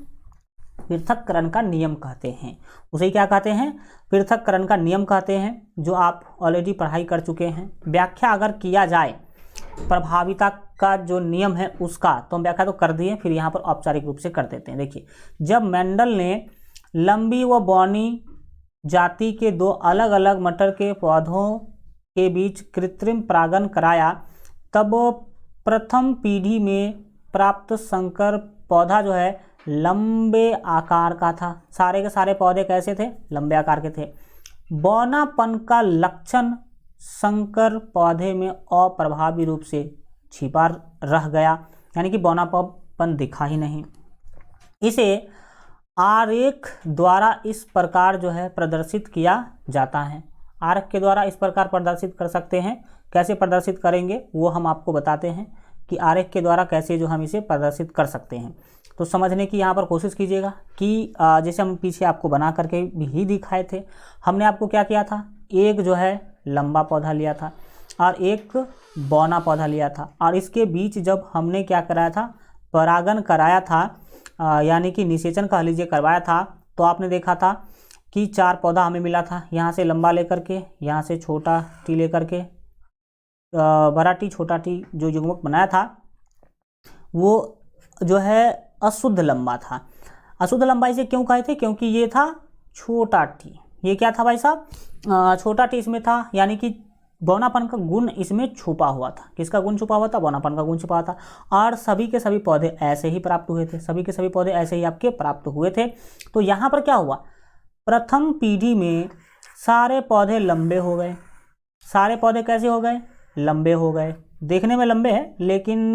पृथक्करण का नियम कहते हैं। उसे क्या कहते हैं? पृथक्करण का नियम कहते हैं, जो आप ऑलरेडी पढ़ाई कर चुके हैं। व्याख्या अगर किया जाए प्रभाविता का जो नियम है उसका, तो हम व्याख्या तो कर दिए, फिर यहाँ पर औपचारिक रूप से कर देते हैं। देखिए, जब मेंडल ने लंबी व बौनी जाति के दो अलग अलग मटर के पौधों के बीच कृत्रिम परागण कराया, तब प्रथम पीढ़ी में प्राप्त संकर पौधा जो है लंबे आकार का था। सारे के सारे पौधे कैसे थे? लंबे आकार के थे। बौनापन का लक्षण संकर पौधे में अप्रभावी रूप से छिपा रह गया, यानी कि बौनापन दिखा ही नहीं। इसे आरेख द्वारा इस प्रकार जो है प्रदर्शित किया जाता है। आरेख के द्वारा इस प्रकार प्रदर्शित कर सकते हैं। कैसे प्रदर्शित करेंगे वो हम आपको बताते हैं कि आरेख के द्वारा कैसे जो हम इसे प्रदर्शित कर सकते हैं। तो समझने की यहाँ पर कोशिश कीजिएगा कि जैसे हम पीछे आपको बना करके भी दिखाए थे। हमने आपको क्या किया था? एक जो है लंबा पौधा लिया था और एक बौना पौधा लिया था, और इसके बीच जब हमने क्या कराया था? परागण कराया था, यानी कि निषेचन कह लीजिए, करवाया था। तो आपने देखा था कि 4 पौधा हमें मिला था। यहाँ से लंबा लेकर के, यहाँ से छोटा टी लेकर के, बड़ा टी छोटा टी जो युग्मक बनाया था वो जो है अशुद्ध लंबा था। अशुद्ध लंबा इसे क्यों कहे थे? क्योंकि ये था छोटा टी। ये क्या था भाई साहब? छोटा टी इसमें था, यानी कि बौनापन का गुण इसमें छुपा हुआ था। किसका गुण छुपा हुआ था? बौनापन का गुण छुपा हुआ था। और सभी के सभी पौधे ऐसे ही प्राप्त हुए थे। सभी के सभी पौधे ऐसे ही आपके प्राप्त हुए थे। तो यहाँ पर क्या हुआ? प्रथम पीढ़ी में सारे पौधे लंबे हो गए। सारे पौधे कैसे हो गए? लंबे हो गए। देखने में लंबे हैं, लेकिन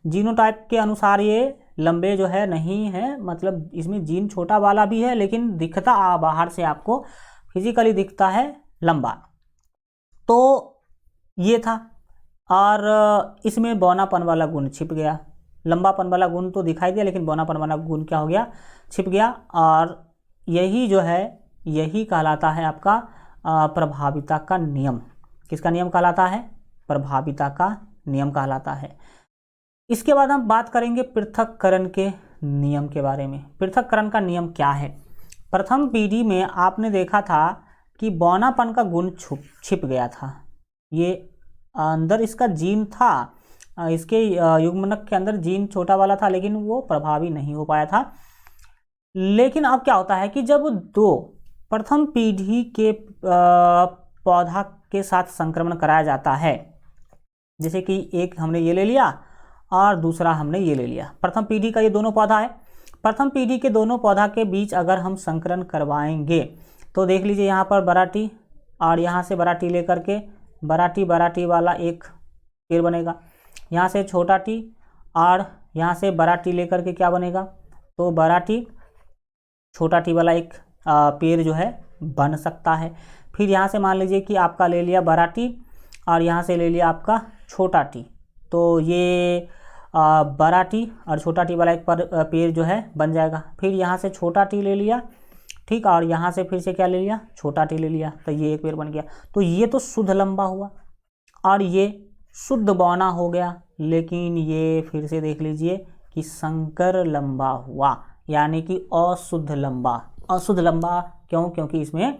जीनोटाइप के अनुसार ये लंबे जो है नहीं है। मतलब इसमें जीन छोटा वाला भी है, लेकिन दिखता बाहर से आपको फिजिकली दिखता है लंबा। तो ये था, और इसमें बौनापन वाला गुण छिप गया। लंबापन वाला गुण तो दिखाई दिया, लेकिन बौनापन वाला गुण क्या हो गया? छिप गया। और यही जो है, यही कहलाता है आपका प्रभाविता का नियम। किसका नियम कहलाता है? प्रभाविता का नियम कहलाता है। इसके बाद हम बात करेंगे पृथक्करण के नियम के बारे में। पृथक्करण का नियम क्या है? प्रथम पीढ़ी में आपने देखा था कि बौनापन का गुण छिप गया था। ये अंदर इसका जीन था, इसके युग्मनक के अंदर जीन छोटा वाला था, लेकिन वो प्रभावी नहीं हो पाया था। लेकिन अब क्या होता है कि जब दो प्रथम पीढ़ी के पौधा के साथ संक्रमण कराया जाता है, जैसे कि एक हमने ये ले लिया और दूसरा हमने ये ले लिया। प्रथम पीढ़ी का ये दोनों पौधा है। प्रथम पीढ़ी के दोनों पौधा के बीच अगर हम संकरण करवाएंगे तो देख लीजिए, यहाँ पर बड़ा टी और यहाँ से बड़ा टी लेकर के बड़ा टी वाला एक पेड़ बनेगा। यहाँ से छोटा टी और यहाँ से बड़ा टी लेकर के क्या बनेगा? तो बड़ा टी छोटा टी वाला एक पेड़ जो है बन सकता है। फिर यहाँ से मान लीजिए कि आपका ले लिया बड़ा टी और यहाँ से ले लिया आपका छोटा टी, तो ये बड़ा टी और छोटा टी वाला एक पेड़ जो है बन जाएगा। फिर यहाँ से छोटा टी ले लिया, ठीक, और यहाँ से फिर से क्या ले लिया? छोटा टी ले लिया, तो ये एक पेड़ बन गया। तो ये तो शुद्ध लंबा हुआ और ये शुद्ध बौना हो गया। लेकिन ये फिर से देख लीजिए कि संकर लंबा हुआ, यानी कि अशुद्ध लंबा। अशुद्ध लंबा क्यों? क्योंकि इसमें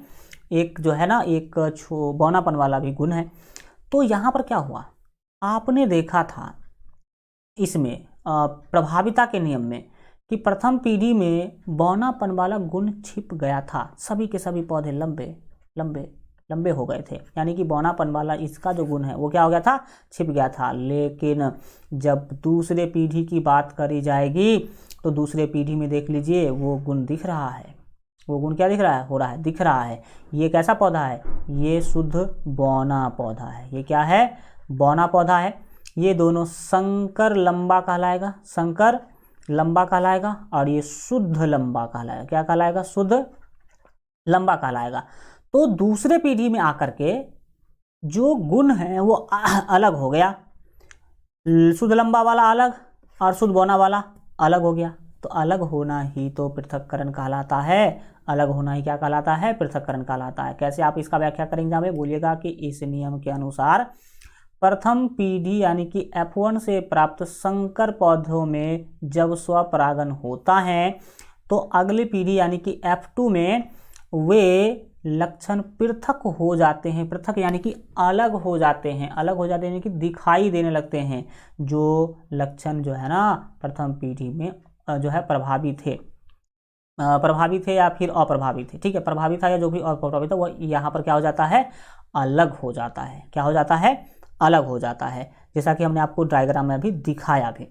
एक जो है ना, एक बौनापन वाला भी गुण है। तो यहाँ पर क्या हुआ? आपने देखा था इसमें प्रभाविता के नियम में कि प्रथम पीढ़ी में बौनापन वाला गुण छिप गया था। सभी के सभी पौधे लंबे हो गए थे, यानी कि बौनापन वाला इसका जो गुण है वो क्या हो गया था? छिप गया था। लेकिन जब दूसरे पीढ़ी की बात करी जाएगी तो दूसरे पीढ़ी में देख लीजिए वो गुण दिख रहा है। वो गुण क्या दिख रहा है? दिख रहा है। ये कैसा पौधा है? ये शुद्ध बौना पौधा है। ये क्या है? बौना पौधा है। ये दोनों संकर लंबा कहलाएगा, संकर लंबा कहलाएगा, और ये शुद्ध लंबा कहलाएगा। क्या कहलाएगा? शुद्ध लंबा कहलाएगा। तो दूसरे पीढ़ी में आकर के जो गुण है वो अलग हो गया, शुद्ध लंबा वाला अलग और शुद्ध बौना वाला अलग हो गया। तो अलग होना ही तो पृथक्करण कहलाता है, अलग होना ही क्या कहलाता है, पृथक्करण कहलाता है। कैसे आप इसका व्याख्या करेंगे हमें बोलिएगा कि इस नियम के अनुसार प्रथम पीढ़ी यानी कि F1 से प्राप्त संकर पौधों में जब स्वपरागन होता है तो अगली पीढ़ी यानी कि F2 में वे लक्षण पृथक हो जाते हैं, पृथक यानी कि अलग हो जाते हैं, अलग हो जाते हैं यानी कि दिखाई देने लगते हैं। जो लक्षण जो है ना प्रथम पीढ़ी में जो है प्रभावी थे या फिर अप्रभावी थे, ठीक है, प्रभावी था या जो भी अप्रभावी था वो यहाँ पर क्या हो जाता है, अलग हो जाता है। क्या हो जाता है, अलग हो जाता है, जैसा कि हमने आपको डायग्राम में अभी दिखाया भी।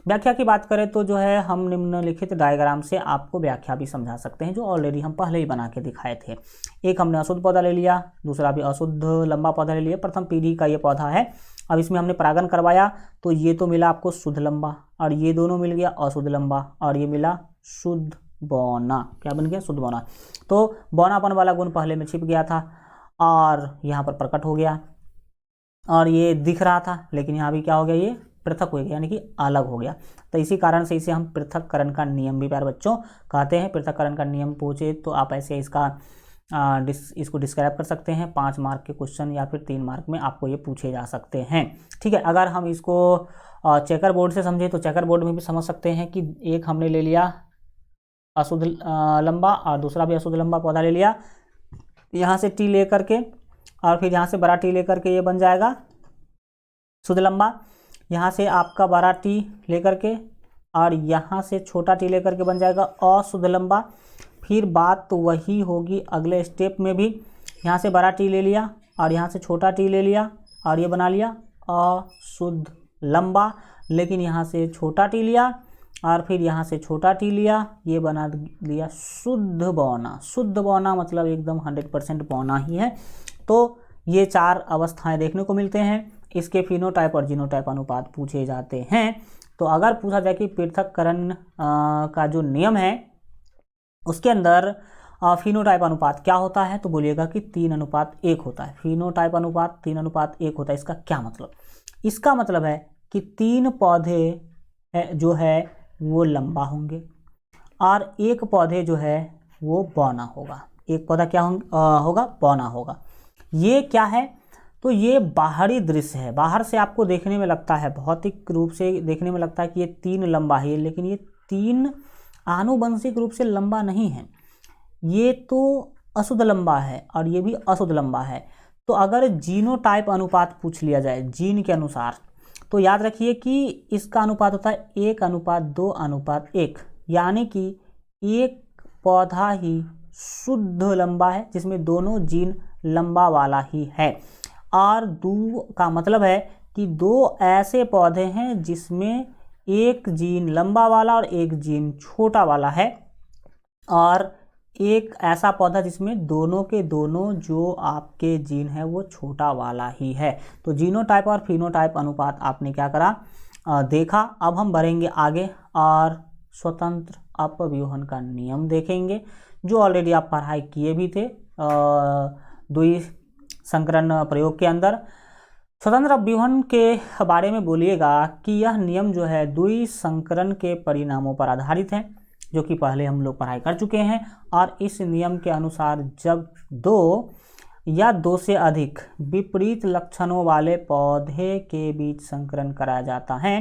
व्याख्या की बात करें तो जो है हम निम्नलिखित डायग्राम से आपको व्याख्या भी समझा सकते हैं, जो ऑलरेडी हम पहले ही बना के दिखाए थे। एक हमने अशुद्ध पौधा ले लिया, दूसरा भी अशुद्ध लंबा पौधा ले लिया। प्रथम पीढ़ी का ये पौधा है, अब इसमें हमने परागन करवाया तो ये तो मिला आपको शुद्ध लंबा और ये दोनों मिल गया अशुद्ध लंबा और ये मिला शुद्ध बौना। क्या बन गया, शुद्ध बौना। तो बौनापन वाला गुण पहले में छिप गया था और यहाँ पर प्रकट हो गया और ये दिख रहा था, लेकिन यहाँ भी क्या हो गया, ये पृथक हो गया यानी कि अलग हो गया। तो इसी कारण से इसे हम पृथक्करण का नियम भी प्यारे बच्चों कहते हैं। पृथक्करण का नियम पूछे तो आप ऐसे इसका इसको डिस्क्राइब कर सकते हैं। 5 मार्क के क्वेश्चन या फिर 3 मार्क में आपको ये पूछे जा सकते हैं, ठीक है। अगर हम इसको चेकर बोर्ड से समझे तो चेकर बोर्ड में भी समझ सकते हैं कि एक हमने ले लिया अशुद्ध लंबा और दूसरा भी अशुद्ध लंबा पौधा ले लिया, यहाँ से टी ले करके और फिर यहाँ से बड़ा टी ले करके ये बन जाएगा शुद्ध लंबा। यहाँ से आपका बड़ा टी लेकर के और यहाँ से छोटा टी लेकर के बन जाएगा अशुद्ध लंबा। फिर बात तो वही होगी अगले स्टेप में भी, यहाँ से बड़ा टी ले लिया और यहाँ से छोटा टी ले लिया और ये बना लिया अशुद्ध लंबा। लेकिन यहाँ से छोटा टी लिया और फिर यहाँ से छोटा टी लिया, ये बना लिया शुद्ध बौना। शुद्ध बौना मतलब एकदम 100% बौना ही है। तो ये 4 अवस्थाएं देखने को मिलते हैं। इसके फिनोटाइप और जीनोटाइप अनुपात पूछे जाते हैं। तो अगर पूछा जाए कि पृथक्करण का जो नियम है उसके अंदर फिनोटाइप अनुपात क्या होता है, तो बोलिएगा कि 3:1 होता है। फिनोटाइप अनुपात 3:1 होता है। इसका क्या मतलब, इसका मतलब है कि 3 पौधे जो है वो लंबा होंगे और एक पौधे जो है वो बौना होगा। एक पौधा क्या होगा, बौना होगा। ये क्या है, तो ये बाहरी दृश्य है। बाहर से आपको देखने में लगता है, भौतिक रूप से देखने में लगता है कि ये 3 लंबा है, लेकिन ये 3 आनुवंशिक रूप से लंबा नहीं है। ये तो अशुद्ध लंबा है और ये भी अशुद्ध लंबा है। तो अगर जीनोटाइप अनुपात पूछ लिया जाए जीन के अनुसार, तो याद रखिए कि इसका अनुपात होता है 1:2:1, यानी कि एक पौधा ही शुद्ध लंबा है जिसमें दोनों जीन लंबा वाला ही है, और 2 का मतलब है कि 2 ऐसे पौधे हैं जिसमें एक जीन लंबा वाला और एक जीन छोटा वाला है, और एक ऐसा पौधा जिसमें दोनों के दोनों जो आपके जीन है वो छोटा वाला ही है। तो जीनोटाइप और फिनोटाइप अनुपात आपने क्या करा, देखा। अब हम बढ़ेंगे आगे और स्वतंत्र अपव्यूहन का नियम देखेंगे, जो ऑलरेडी आप पढ़ाई किए भी थे द्वि संकरण प्रयोग के अंदर। स्वतंत्र अपव्यूहन के बारे में बोलिएगा कि यह नियम जो है द्वि संकरण के परिणामों पर आधारित है, जो कि पहले हम लोग पढ़ाई कर चुके हैं। और इस नियम के अनुसार जब 2 या 2 से अधिक विपरीत लक्षणों वाले पौधे के बीच संकरण कराया जाता है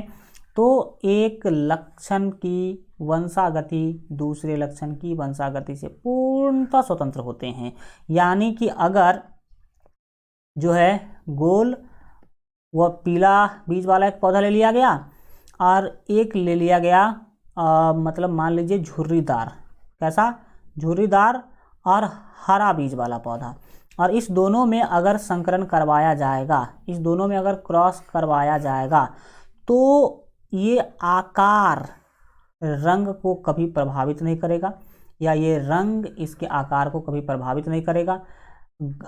तो एक लक्षण की वंशागति दूसरे लक्षण की वंशागति से पूर्णतः स्वतंत्र होते हैं। यानी कि अगर जो है गोल व पीला बीज वाला एक पौधा ले लिया गया और एक ले लिया गया मतलब मान लीजिए झुर्रीदार, कैसा, झुर्रीदार और हरा बीज वाला पौधा, और इस दोनों में अगर संकरण करवाया जाएगा, इस दोनों में अगर क्रॉस करवाया जाएगा तो ये आकार रंग को कभी प्रभावित नहीं करेगा, या ये रंग इसके आकार को कभी प्रभावित नहीं करेगा।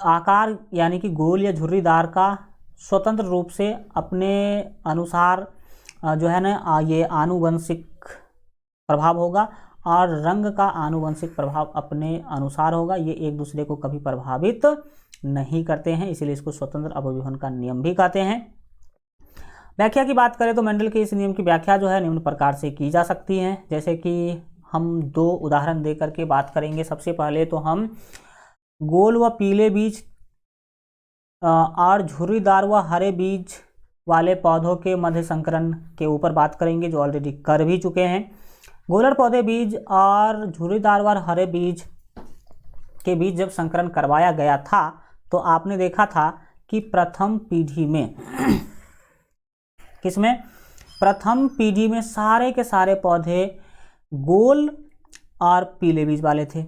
आकार यानी कि गोल या झुर्रीदार का स्वतंत्र रूप से अपने अनुसार जो है ना ये आनुवंशिक प्रभाव होगा, और रंग का आनुवंशिक प्रभाव अपने अनुसार होगा। ये एक दूसरे को कभी प्रभावित नहीं करते हैं, इसीलिए इसको स्वतंत्र अपव्यूहन का नियम भी कहते हैं। व्याख्या की बात करें तो मेंडल के इस नियम की व्याख्या जो है निम्न प्रकार से की जा सकती है, जैसे कि हम दो उदाहरण दे करके बात करेंगे। सबसे पहले तो हम गोल व पीले बीज और झुर्रीदार व हरे बीज वाले पौधों के मध्य संकरण के ऊपर बात करेंगे, जो ऑलरेडी कर भी चुके हैं। गोलर पौधे बीज और झुर्रीदार व हरे बीज के बीच जब संकरण करवाया गया था तो आपने देखा था कि प्रथम पीढ़ी में किसमें, प्रथम पीढ़ी में सारे के सारे पौधे गोल और पीले बीज वाले थे।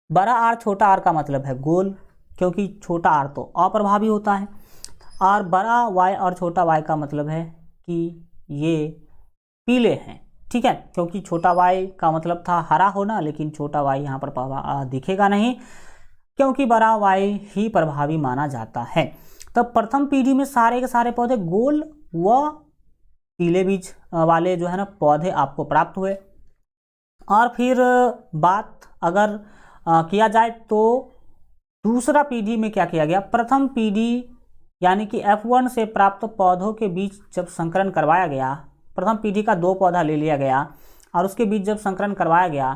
बड़ा आर छोटा आर का मतलब है गोल, क्योंकि छोटा आर तो अप्रभावी होता है, और बड़ा वाई और छोटा वाई का मतलब है कि ये पीले हैं, ठीक है, क्योंकि छोटा वाई का मतलब था हरा होना, लेकिन छोटा वाई यहाँ पर दिखेगा नहीं क्योंकि बड़ा वाई ही प्रभावी माना जाता है। तब प्रथम पीढ़ी में सारे के सारे पौधे गोल व पीले बीज वाले जो है ना पौधे आपको प्राप्त हुए। और फिर बात अगर किया जाए तो दूसरा पीढ़ी में क्या किया गया, प्रथम पीढ़ी यानी कि F1 से प्राप्त पौधों के बीच जब संकरण करवाया गया, प्रथम पीढ़ी का 2 पौधा ले लिया गया और उसके बीच जब संकरण करवाया गया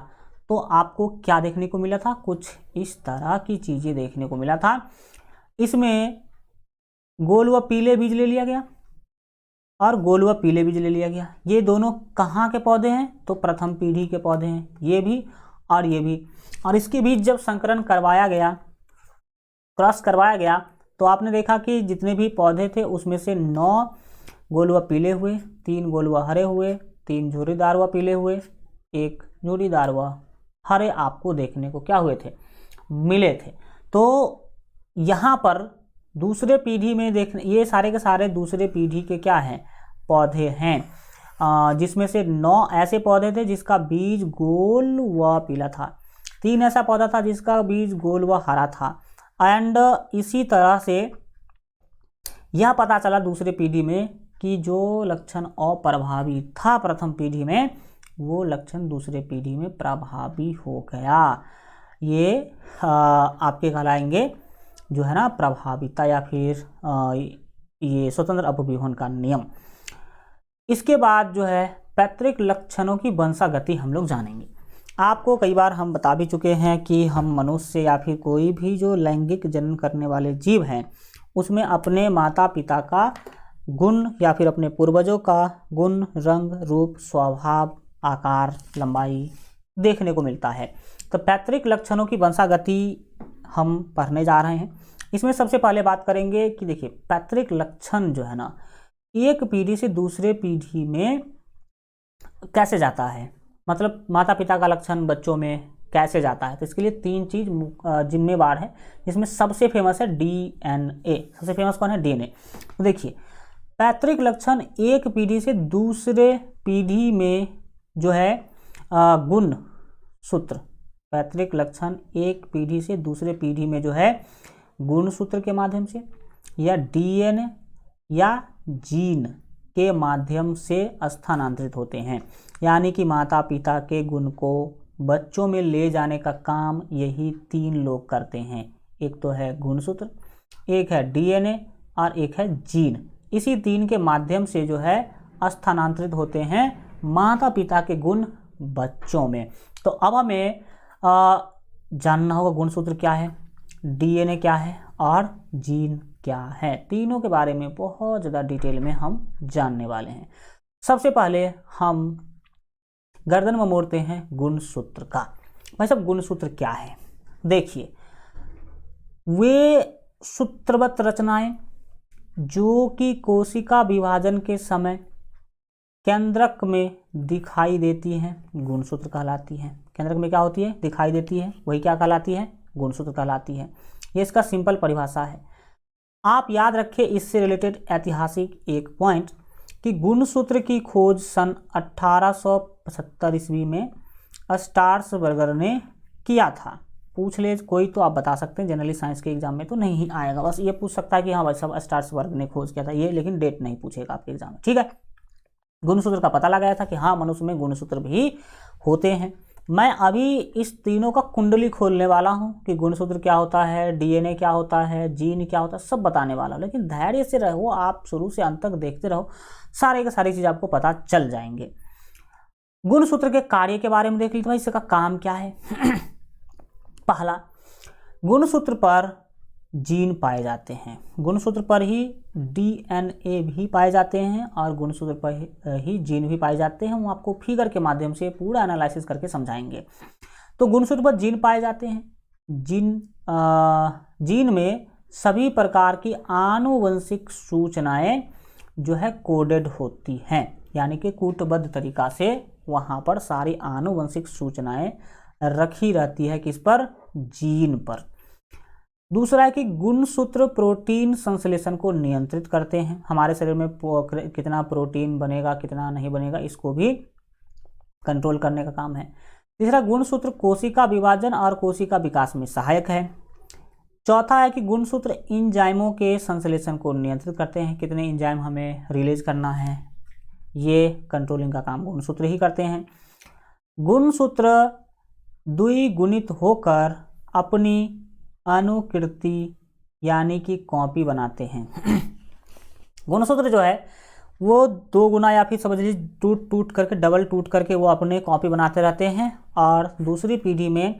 तो आपको क्या देखने को मिला था, कुछ इस तरह की चीज़ें देखने को मिला था। इसमें गोल व पीले बीज ले लिया गया और गोल व पीले बीज ले लिया गया। ये दोनों कहाँ के पौधे हैं, तो प्रथम पीढ़ी के पौधे हैं, ये भी और ये भी। और इसके बीच जब संकरण करवाया गया, क्रॉस करवाया गया, तो आपने देखा कि जितने भी पौधे थे उसमें से 9 गोल व पीले हुए, 3 गोल व हरे हुए, 3 झुर्रीदार व पीले हुए, 1 झुर्रीदार व हरे आपको देखने को क्या हुए थे, मिले थे। तो यहाँ पर दूसरे पीढ़ी में देखने, ये सारे के सारे दूसरे पीढ़ी के क्या हैं, पौधे हैं, जिसमें से 9 ऐसे पौधे थे जिसका बीज गोल व पीला था, 3 ऐसा पौधा था जिसका बीज गोल व हरा था। एंड इसी तरह से यह पता चला दूसरे पीढ़ी में कि जो लक्षण अप्रभावी था प्रथम पीढ़ी में, वो लक्षण दूसरे पीढ़ी में प्रभावी हो गया। ये आपके कहलाएंगे जो है ना प्रभाविता या फिर ये स्वतंत्र अपव्यूहन का नियम। इसके बाद जो है पैतृक लक्षणों की वंशागति हम लोग जानेंगे। आपको कई बार हम बता भी चुके हैं कि हम मनुष्य या फिर कोई भी जो लैंगिक जनन करने वाले जीव हैं उसमें अपने माता पिता का गुण या फिर अपने पूर्वजों का गुण, रंग, रूप, स्वभाव, आकार, लंबाई देखने को मिलता है। तो पैतृक लक्षणों की वंशागति हम पढ़ने जा रहे हैं। इसमें सबसे पहले बात करेंगे कि देखिए पैतृक लक्षण जो है ना एक पीढ़ी से दूसरे पीढ़ी में कैसे जाता है, मतलब माता पिता का लक्षण बच्चों में कैसे जाता है। तो इसके लिए 3 चीज़ जिम्मेवार है, जिसमें सबसे फेमस है DNA। सबसे फेमस कौन है, DNA। तो देखिए पैतृक लक्षण एक पीढ़ी से दूसरे पीढ़ी में जो है गुण सूत्र, पैतृक लक्षण एक पीढ़ी से दूसरे पीढ़ी में जो है गुण सूत्र के माध्यम से या DNA या जीन के माध्यम से स्थानांतरित होते हैं। यानी कि माता पिता के गुण को बच्चों में ले जाने का काम यही 3 लोग करते हैं। एक तो है गुणसूत्र, एक है DNA और एक है जीन। इसी 3 के माध्यम से जो है स्थानांतरित होते हैं माता पिता के गुण बच्चों में। तो अब हमें जानना होगा गुणसूत्र क्या है, DNA क्या है और जीन क्या है। तीनों के बारे में बहुत ज़्यादा डिटेल में हम जानने वाले हैं। सबसे पहले हम गर्दन में मोड़ते हैं गुणसूत्र का। भाई साहब गुणसूत्र क्या है, देखिए वे सूत्रबद्ध रचनाएं जो कि कोशिका विभाजन के समय केंद्रक में दिखाई देती हैं गुणसूत्र कहलाती हैं। केंद्रक में क्या होती है, दिखाई देती है, वही क्या कहलाती है, गुणसूत्र कहलाती है। ये इसका सिंपल परिभाषा है। आप याद रखें इससे रिलेटेड ऐतिहासिक एक पॉइंट कि गुणसूत्र की खोज सन 1875 ईस्वी में स्टार्सबर्गर ने किया था। पूछ ले कोई तो आप बता सकते हैं, जनरली साइंस के एग्जाम में तो नहीं आएगा, बस ये पूछ सकता है कि हाँ भाई साहब स्टार्सबर्ग ने खोज किया था ये, लेकिन डेट नहीं पूछेगा आपके एग्जाम में, ठीक है। गुणसूत्र का पता लगाया था कि हाँ मनुष्य में गुणसूत्र भी होते हैं, मैं अभी इस तीनों का कुंडली खोलने वाला हूँ कि गुणसूत्र क्या होता है, डीएनए क्या होता है, जीन क्या होता है, सब बताने वाला हूँ। लेकिन धैर्य से रहो, आप शुरू से अंत तक देखते रहो, सारे के सारी चीज़ आपको पता चल जाएंगे। गुणसूत्र के कार्य के बारे में देख लीजिए भाई, इसका काम क्या है। पहला, गुणसूत्र पर जीन पाए जाते हैं, गुणसूत्र पर ही डीएनए भी पाए जाते हैं और गुणसूत्र पर ही जीन भी पाए जाते हैं। हम आपको फिगर के माध्यम से पूरा एनालिसिस करके समझाएंगे। तो गुणसूत्र पर जीन पाए जाते हैं। जीन में सभी प्रकार की आनुवंशिक सूचनाएं जो है कोडेड होती हैं, यानी कि कूटबद्ध तरीका से वहाँ पर सारी आनुवंशिक सूचनाएं रखी रहती है। किस पर? जीन पर। दूसरा है कि गुणसूत्र प्रोटीन संश्लेषण को नियंत्रित करते हैं। हमारे शरीर में कितना प्रोटीन बनेगा, कितना नहीं बनेगा, इसको भी कंट्रोल करने का काम है। तीसरा, गुणसूत्र कोशिका विभाजन और कोशिका विकास में सहायक है। चौथा है कि गुणसूत्र एंजाइमों के संश्लेषण को नियंत्रित करते हैं, कितने एंजाइम हमें रिलीज करना है, ये कंट्रोलिंग का काम गुणसूत्र ही करते हैं। गुणसूत्र द्विगुणित होकर अपनी अनुकृति यानी कि कॉपी बनाते हैं। गुणसूत्र जो है वो 2 गुना या फिर समझ लीजिए टूट करके, डबल टूट करके वो अपने कॉपी बनाते रहते हैं और दूसरी पीढ़ी में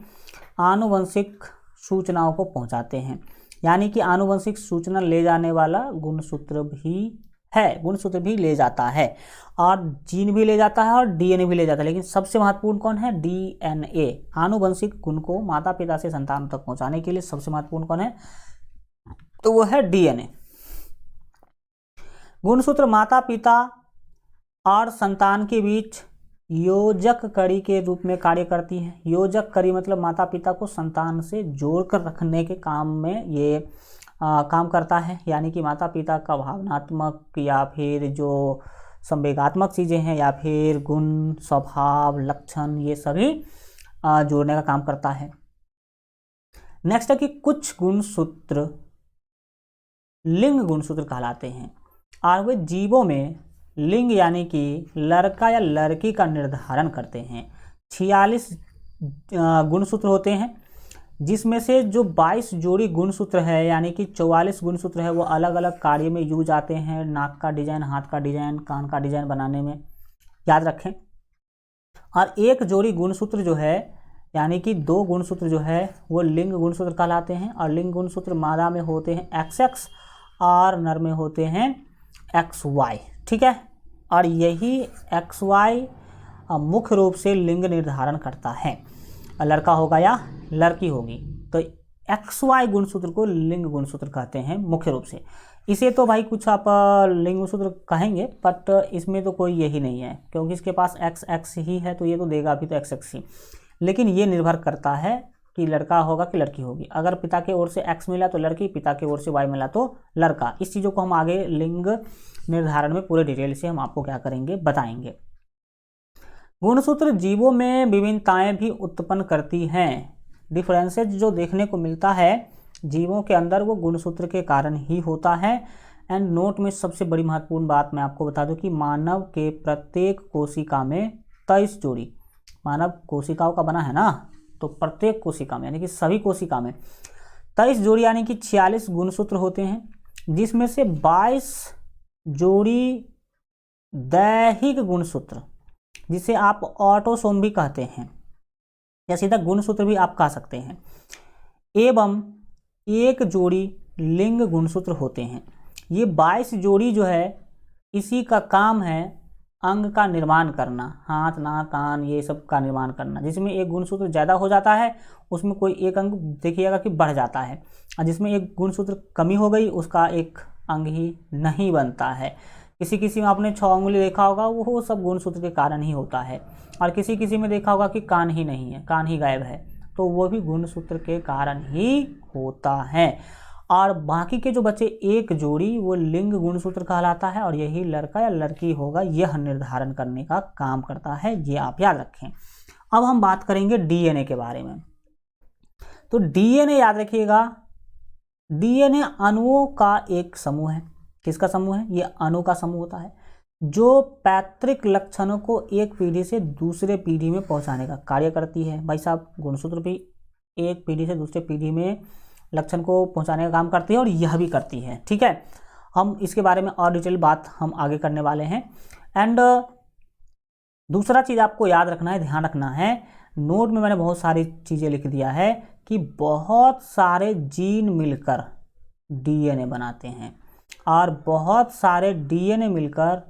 आनुवंशिक सूचनाओं को पहुंचाते हैं। यानी कि आनुवंशिक सूचना ले जाने वाला गुणसूत्र भी है, गुणसूत्र भी ले जाता है और जीन भी ले जाता है और डीएनए भी ले जाता है। लेकिन सबसे महत्वपूर्ण कौन है? डीएनए। आनुवंशिक गुण को माता पिता से संतान तक पहुंचाने के लिए सबसे महत्वपूर्ण कौन है? तो वो है डीएनए। गुणसूत्र माता पिता और संतान के बीच योजक कड़ी के रूप में कार्य करती है। योजक कड़ी मतलब माता पिता को संतान से जोड़कर रखने के काम में ये काम करता है। यानी कि माता पिता का भावनात्मक या फिर जो संवेगात्मक चीज़ें हैं या फिर गुण, स्वभाव, लक्षण, ये सभी जोड़ने का काम करता है। नेक्स्ट है कि कुछ गुणसूत्र लिंग गुणसूत्र कहलाते हैं और वे जीवों में लिंग यानी कि लड़का या लड़की का निर्धारण करते हैं। 46 गुणसूत्र होते हैं, जिसमें से जो 22 जोड़ी गुणसूत्र है यानी कि 44 गुणसूत्र है वो अलग अलग कार्य में यूज आते हैं। नाक का डिजाइन, हाथ का डिजाइन, कान का डिजाइन बनाने में, याद रखें। और एक जोड़ी गुणसूत्र जो है यानी कि 2 गुणसूत्र जो है वो लिंग गुणसूत्र कहलाते हैं। और लिंग गुणसूत्र मादा में होते हैं XX और नर में होते हैं XY, ठीक है। और यही XY मुख्य रूप से लिंग निर्धारण करता है, लड़का होगा या लड़की होगी। तो XY गुणसूत्र को लिंग गुणसूत्र कहते हैं मुख्य रूप से। इसे तो भाई कुछ आप लिंग गुणसूत्र कहेंगे, बट इसमें तो कोई यही नहीं है क्योंकि इसके पास XX ही है, तो ये तो देगा अभी तो XX ही। लेकिन ये निर्भर करता है कि लड़का होगा कि लड़की होगी। अगर पिता के ओर से X मिला तो लड़की, पिता के ओर से Y मिला तो लड़का। इस चीज़ों को हम आगे लिंग निर्धारण में पूरे डिटेल से हम आपको क्या करेंगे, बताएंगे। गुणसूत्र जीवों में विभिन्नताएं भी उत्पन्न करती हैं। डिफरेंसेस जो देखने को मिलता है जीवों के अंदर वो गुणसूत्र के कारण ही होता है। एंड नोट में सबसे बड़ी महत्वपूर्ण बात मैं आपको बता दूं कि मानव के प्रत्येक कोशिका में 23 जोड़ी, मानव कोशिकाओं का बना है ना, तो प्रत्येक कोशिका में यानी कि सभी कोशिका में 23 जोड़ी यानी कि 46 गुणसूत्र होते हैं, जिसमें से 22 जोड़ी दैहिक गुणसूत्र जिसे आप ऑटोसोम भी कहते हैं या सीधा गुणसूत्र भी आप कह सकते हैं, एवं 1 जोड़ी लिंग गुणसूत्र होते हैं। ये 22 जोड़ी जो है इसी का काम है अंग का निर्माण करना, हाथ, नाक, कान, ये सब का निर्माण करना। जिसमें एक गुणसूत्र ज़्यादा हो जाता है उसमें कोई एक अंग देखिएगा कि बढ़ जाता है, और जिसमें एक गुणसूत्र कमी हो गई उसका एक अंग ही नहीं बनता है। किसी किसी में आपने 6 उंगली देखा होगा, वो सब गुणसूत्र के कारण ही होता है। और किसी किसी में देखा होगा कि कान ही नहीं है, कान ही गायब है, तो वो भी गुणसूत्र के कारण ही होता है। और बाकी के जो बचे 1 जोड़ी वो लिंग गुणसूत्र कहलाता है और यही लड़का या लड़की होगा यह निर्धारण करने का काम करता है, ये आप याद रखें। अब हम बात करेंगे डीएनए के बारे में। तो डीएनए याद रखिएगा, डीएनए अणुओं का एक समूह है। किसका समूह है? ये अणु का समूह होता है। जो पैतृक लक्षणों को एक पीढ़ी से दूसरे पीढ़ी में पहुंचाने का कार्य करती है। भाई साहब, गुणसूत्र भी एक पीढ़ी से दूसरे पीढ़ी में लक्षण को पहुंचाने का काम करती है और यह भी करती है। ठीक है, हम इसके बारे में और डिटेल बात हम आगे करने वाले हैं। एंड दूसरा चीज़ आपको याद रखना है, ध्यान रखना है, नोट में मैंने बहुत सारी चीज़ें लिख दिया है कि बहुत सारे जीन मिलकर डीएनए बनाते हैं और बहुत सारे डीएनए मिलकर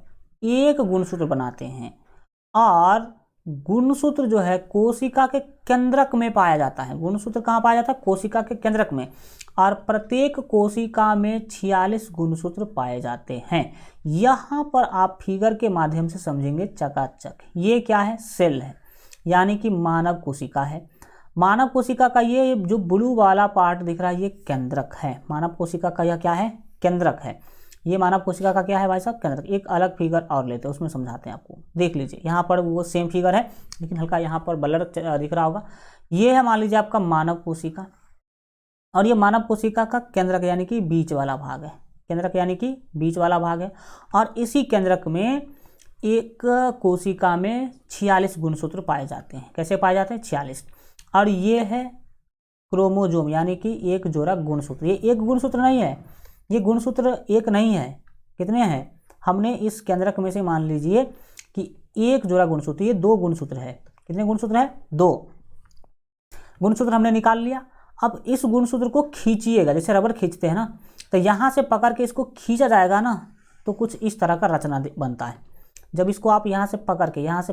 एक गुणसूत्र बनाते हैं। और गुणसूत्र जो है कोशिका के केंद्रक में पाया जाता है। गुणसूत्र कहाँ पाया जाता है? कोशिका के केंद्रक में। और प्रत्येक कोशिका में 46 गुणसूत्र पाए जाते हैं। यहाँ पर आप फिगर के माध्यम से समझेंगे चकाचक। ये क्या है? सेल है, यानी कि मानव कोशिका है। मानव कोशिका का ये जो ब्लू वाला पार्ट दिख रहा है ये केंद्रक है। मानव कोशिका का यह क्या है? केंद्रक है। ये मानव कोशिका का क्या है भाई साहब? केंद्रक। एक अलग फिगर और लेते हैं, उसमें समझाते हैं आपको। देख लीजिए, यहाँ पर वो सेम फिगर है लेकिन हल्का यहाँ पर ब्लर दिख रहा होगा। ये है मान लीजिए आपका मानव कोशिका, और ये मानव कोशिका का केंद्रक यानी कि बीच वाला भाग है। केंद्रक यानी कि बीच वाला भाग है। और इसी केंद्रक में एक कोशिका में 46 गुणसूत्र पाए जाते हैं। कैसे पाए जाते हैं? 46। और ये है क्रोमोजोम यानी कि एक जोड़ा गुणसूत्र। ये एक गुणसूत्र नहीं है, ये गुणसूत्र एक नहीं है। कितने हैं? हमने इस केंद्रक में से मान लीजिए कि एक जोड़ा गुणसूत्र, ये 2 गुणसूत्र है। कितने गुणसूत्र है? 2 गुणसूत्र हमने निकाल लिया। अब इस गुणसूत्र को खींचिएगा, जैसे रबर खींचते हैं ना, तो यहाँ से पकड़ के इसको खींचा जाएगा ना, तो कुछ इस तरह का रचना बनता है। जब इसको आप यहाँ से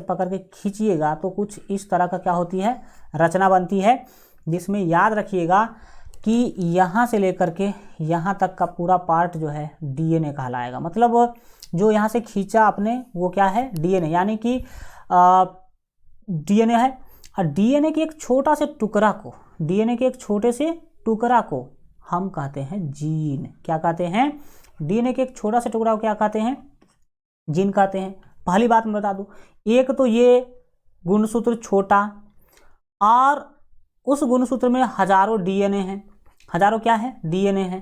पकड़ के खींचिएगा तो कुछ इस तरह का क्या होती है? रचना बनती है, जिसमें याद रखिएगा कि यहाँ से लेकर के यहाँ तक का पूरा पार्ट जो है डीएनए कहलाएगा। मतलब जो यहाँ से खींचा आपने वो क्या है? डीएनए, यानी कि डीएनए है। और डीएनए के एक छोटा से टुकड़ा को, डीएनए के एक छोटे से टुकड़ा को हम कहते हैं जीन। क्या कहते हैं? डीएनए के एक छोटा से टुकड़ा को क्या कहते हैं? जीन कहते हैं। पहली बात मैं बता दूं, एक तो ये गुणसूत्र छोटा, और उस गुणसूत्र में हजारों डीएनए हैं। हजारों क्या है? डीएनए है।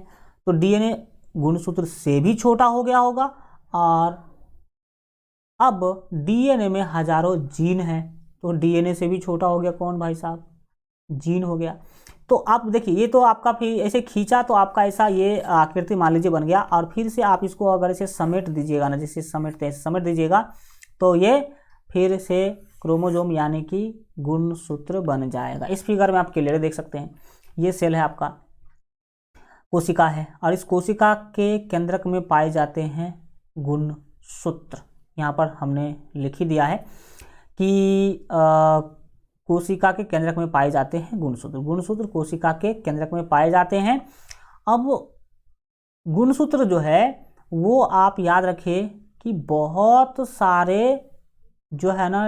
तो डीएनए गुणसूत्र से भी छोटा हो गया होगा, और अब डीएनए में हजारों जीन हैं, तो डीएनए से भी छोटा हो गया कौन भाई साहब? जीन हो गया। तो आप देखिए, ये तो आपका फिर ऐसे खींचा तो आपका ऐसा ये आकृति मान लीजिए बन गया, और फिर से आप इसको अगर इसे समेट दीजिएगा ना, जैसे समेटते हैं समेट दीजिएगा, तो ये फिर से क्रोमोजोम यानी कि गुणसूत्र बन जाएगा। इस फिगर में आप क्लियर देख सकते हैं। ये सेल है आपका, कोशिका है, और इस कोशिका के केंद्रक में पाए जाते हैं गुणसूत्र। यहाँ पर हमने लिख ही दिया है कि कोशिका के केंद्रक में पाए जाते हैं गुणसूत्र। गुणसूत्र कोशिका के केंद्रक में पाए जाते हैं। अब गुणसूत्र जो है वो आप याद रखिए कि बहुत सारे जो है ना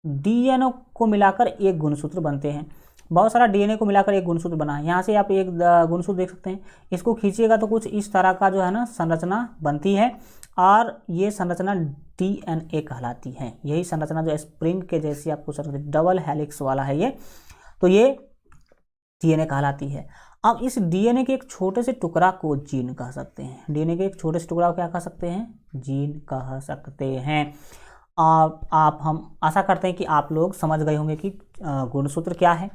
डीएनए को मिलाकर एक गुणसूत्र बनते हैं। बहुत सारा डीएनए को मिलाकर एक गुणसूत्र बना है। यहाँ से आप एक गुणसूत्र देख सकते हैं, इसको खींचिएगा तो कुछ इस तरह का जो है ना संरचना बनती है, और ये संरचना डीएनए कहलाती है। यही संरचना जो स्प्रिंग के जैसी आपको डबल हेलिक्स वाला है ये, तो ये डीएनए कहलाती है। अब इस डीएनए के एक छोटे से टुकड़ा को जीन कह सकते हैं। डीएनए के एक छोटे से टुकड़ा को क्या कह सकते हैं? जीन कह सकते हैं। आप हम आशा करते हैं कि आप लोग समझ गए होंगे कि गुणसूत्र क्या है,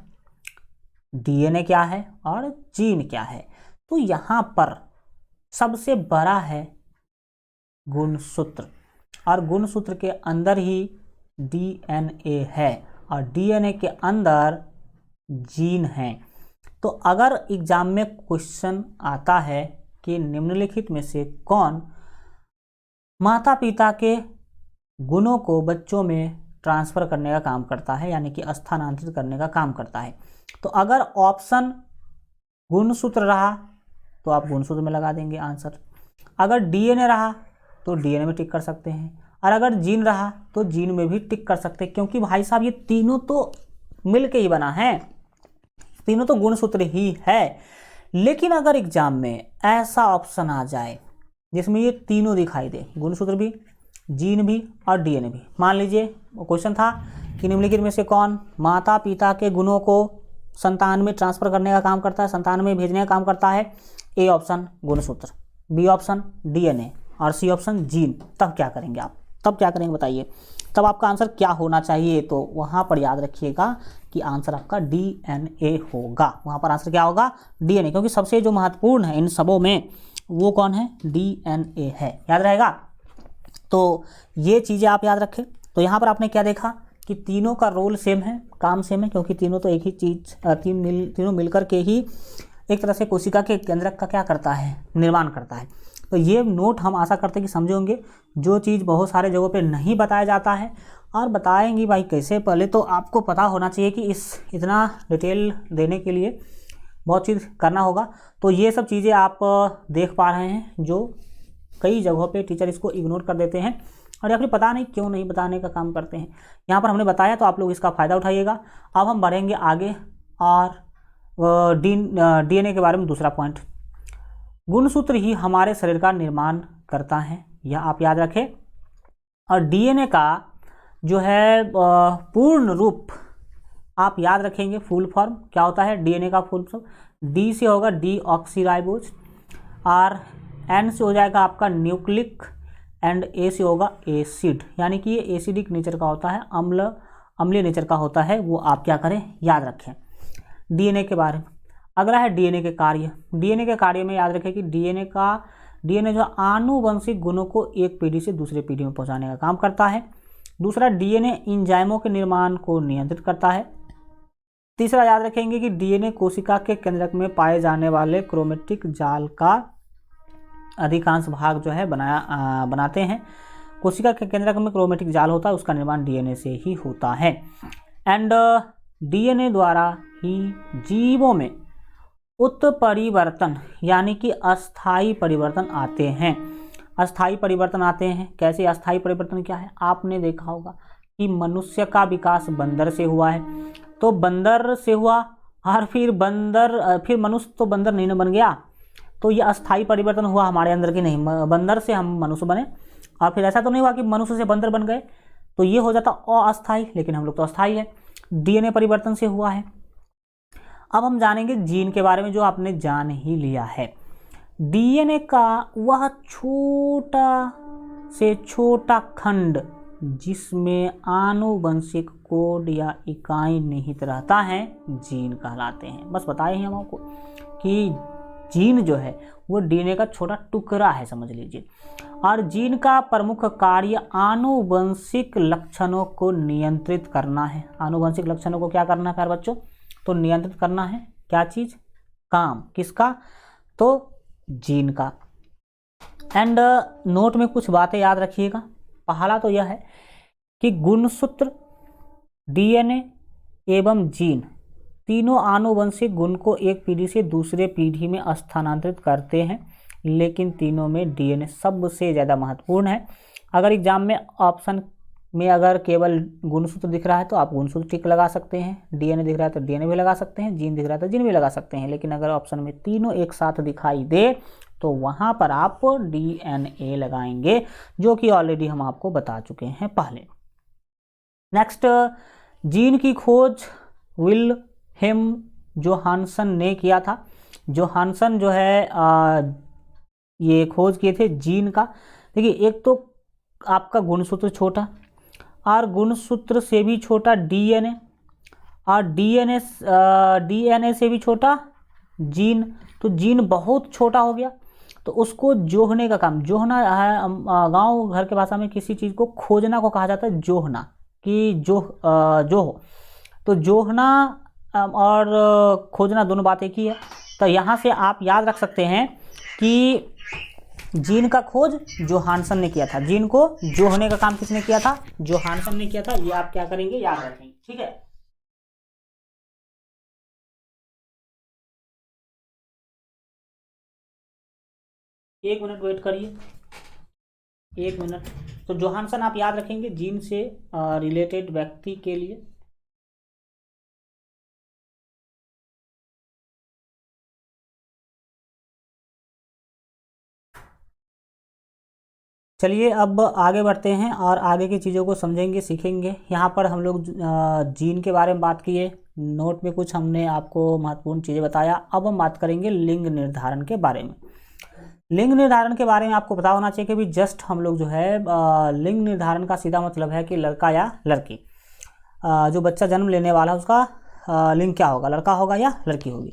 डीएनए क्या है और जीन क्या है। तो यहाँ पर सबसे बड़ा है गुणसूत्र, और गुणसूत्र के अंदर ही डीएनए है, और डीएनए के अंदर जीन है। तो अगर एग्जाम में क्वेश्चन आता है कि निम्नलिखित में से कौन माता पिता के गुणों को बच्चों में ट्रांसफ़र करने का काम करता है, यानी कि स्थानांतरित करने का काम करता है, तो अगर ऑप्शन गुणसूत्र रहा तो आप गुणसूत्र में लगा देंगे आंसर। अगर डीएनए रहा तो डीएनए में टिक कर सकते हैं, और अगर जीन रहा तो जीन में भी टिक कर सकते हैं, क्योंकि भाई साहब ये तीनों तो मिल के ही बना है, तीनों तो गुणसूत्र ही है। लेकिन अगर एग्जाम में ऐसा ऑप्शन आ जाए जिसमें ये तीनों दिखाई दे, गुणसूत्र भी, जीन भी और डीएनए भी, मान लीजिए क्वेश्चन था कि निम्नलिखित में से कौन माता पिता के गुणों को संतान में ट्रांसफर करने का काम करता है, संतान में भेजने का काम करता है? ए ऑप्शन गुणसूत्र, बी ऑप्शन डीएनए, और सी ऑप्शन जीन, तब क्या करेंगे आप? तब क्या करेंगे बताइए? तब आपका आंसर क्या होना चाहिए? तो वहाँ पर याद रखिएगा कि आंसर आपका DNA होगा। वहाँ पर आंसर क्या होगा? DNA, क्योंकि सबसे जो महत्वपूर्ण है इन सबों में वो कौन है? DNA है। याद रहेगा? तो ये चीज़ें आप याद रखें। तो यहाँ पर आपने क्या देखा कि तीनों का रोल सेम है, काम सेम है, क्योंकि तीनों तो एक ही चीज़ तीनों मिलकर के ही एक तरह से कोशिका के केंद्रक का क्या करता है? निर्माण करता है। तो ये नोट हम आशा करते हैं कि समझे होंगे। जो चीज़ बहुत सारे जगहों पे नहीं बताया जाता है और बताएंगी भाई कैसे, पहले तो आपको पता होना चाहिए कि इस इतना डिटेल देने के लिए बहुत चीज़ करना होगा। तो ये सब चीज़ें आप देख पा रहे हैं जो कई जगहों पे टीचर इसको इग्नोर कर देते हैं और या फिर पता नहीं क्यों नहीं बताने का काम करते हैं। यहाँ पर हमने बताया तो आप लोग इसका फ़ायदा उठाइएगा। अब हम बढ़ेंगे आगे और DNA के बारे में दूसरा पॉइंट। गुणसूत्र ही हमारे शरीर का निर्माण करता है, यह आप याद रखें। और DNA का जो है पूर्ण रूप आप याद रखेंगे, फुल फॉर्म क्या होता है? DNA का फुल फॉर्म D से होगा डीऑक्सीराइबोज, और N से हो जाएगा आपका न्यूक्लिक, एंड A से होगा एसिड, यानी कि ये एसिडिक नेचर का होता है, अम्लीय नेचर का होता है। वो आप क्या करें? याद रखें DNA के बारे में। अगला है DNA के कार्य। DNA के कार्य में याद रखें कि DNA जो आनुवंशिक गुणों को एक पीढ़ी से दूसरे पीढ़ी में पहुंचाने का काम करता है। दूसरा, DNA एंजाइमों के निर्माण को नियंत्रित करता है। तीसरा, याद रखेंगे कि DNA कोशिका के केंद्रक में पाए जाने वाले क्रोमेटिक जाल का अधिकांश भाग जो है बनाते हैं। कोशिका के केंद्रक में क्रोमेटिक जाल होता है, उसका निर्माण DNA से ही होता है। एंड DNA द्वारा ही जीवों में उत्परिवर्तन यानी कि अस्थाई परिवर्तन आते हैं। अस्थाई परिवर्तन आते हैं कैसे? अस्थाई परिवर्तन क्या है? आपने देखा होगा कि मनुष्य का विकास बंदर से हुआ है, तो बंदर से हुआ और फिर मनुष्य तो बंदर नहीं न बन गया, तो ये अस्थाई परिवर्तन हुआ हमारे अंदर की नहीं, बंदर से हम मनुष्य बने, और फिर ऐसा तो नहीं हुआ कि मनुष्य से बंदर बन गए, तो ये हो जाता अस्थाई, लेकिन हम लोग तो अस्थाई है। DNA परिवर्तन से हुआ है। अब हम जानेंगे जीन के बारे में, जो आपने जान ही लिया है। DNA का वह छोटा से छोटा खंड जिसमें आनुवंशिक कोड या इकाई निहित रहता है, जीन कहलाते हैं। बस बताए हैं हम आपको कि जीन जो है वो DNA का छोटा टुकड़ा है, समझ लीजिए। और जीन का प्रमुख कार्य आनुवंशिक लक्षणों को नियंत्रित करना है। आनुवंशिक लक्षणों को क्या करना है बच्चों? तो नियंत्रित करना है। क्या चीज? काम किसका? तो जीन का। एंड नोट में कुछ बातें याद रखिएगा। पहला तो यह है कि गुणसूत्र, DNA एवं जीन तीनों आनुवंशिक गुण को एक पीढ़ी से दूसरे पीढ़ी में स्थानांतरित करते हैं, लेकिन तीनों में DNA सबसे ज़्यादा महत्वपूर्ण है। अगर एग्जाम में ऑप्शन में अगर केवल गुणसूत्र दिख रहा है तो आप गुणसूत्र टिक लगा सकते हैं, DNA दिख रहा है तो DNA भी लगा सकते हैं, जीन दिख रहा है तो जीन भी लगा सकते हैं, लेकिन अगर ऑप्शन में तीनों एक साथ दिखाई दे तो वहाँ पर आप DNA लगाएंगे, जो कि ऑलरेडी हम आपको बता चुके हैं पहले। नेक्स्ट, जीन की खोज विल्हेम जोहानसन ने किया था। जोहानसन जो है ये खोज किए थे जीन का। देखिए, एक तो आपका गुणसूत्र छोटा, और गुणसूत्र से भी छोटा DNA, और DNA से भी छोटा जीन, तो जीन बहुत छोटा हो गया, तो उसको जोहने का काम, जोहना है गांव घर के भाषा में किसी चीज़ को खोजना को कहा जाता है जोहना, कि जो तो जोहना और खोजना दोनों बात एक ही है। तो यहाँ से आप याद रख सकते हैं कि जीन का खोज जोहानसन ने किया था, जीन को जोहने का काम किसने किया था? जोहानसन ने किया था। ये आप क्या करेंगे? याद रखेंगे, ठीक है। एक मिनट वेट करिए, 1 मिनट। तो जोहानसन आप याद रखेंगे जीन से रिलेटेड व्यक्ति के लिए। चलिए अब आगे बढ़ते हैं और आगे की चीज़ों को समझेंगे, सीखेंगे। यहाँ पर हम लोग जीन के बारे में बात किए, नोट में कुछ हमने आपको महत्वपूर्ण चीज़ें बताया। अब हम बात करेंगे लिंग निर्धारण के बारे में। लिंग निर्धारण के बारे में आपको पता होना चाहिए कि भी जस्ट हम लोग जो है लिंग निर्धारण का सीधा मतलब है कि लड़का या लड़की, जो बच्चा जन्म लेने वाला है उसका लिंग क्या होगा, लड़का होगा या लड़की होगी।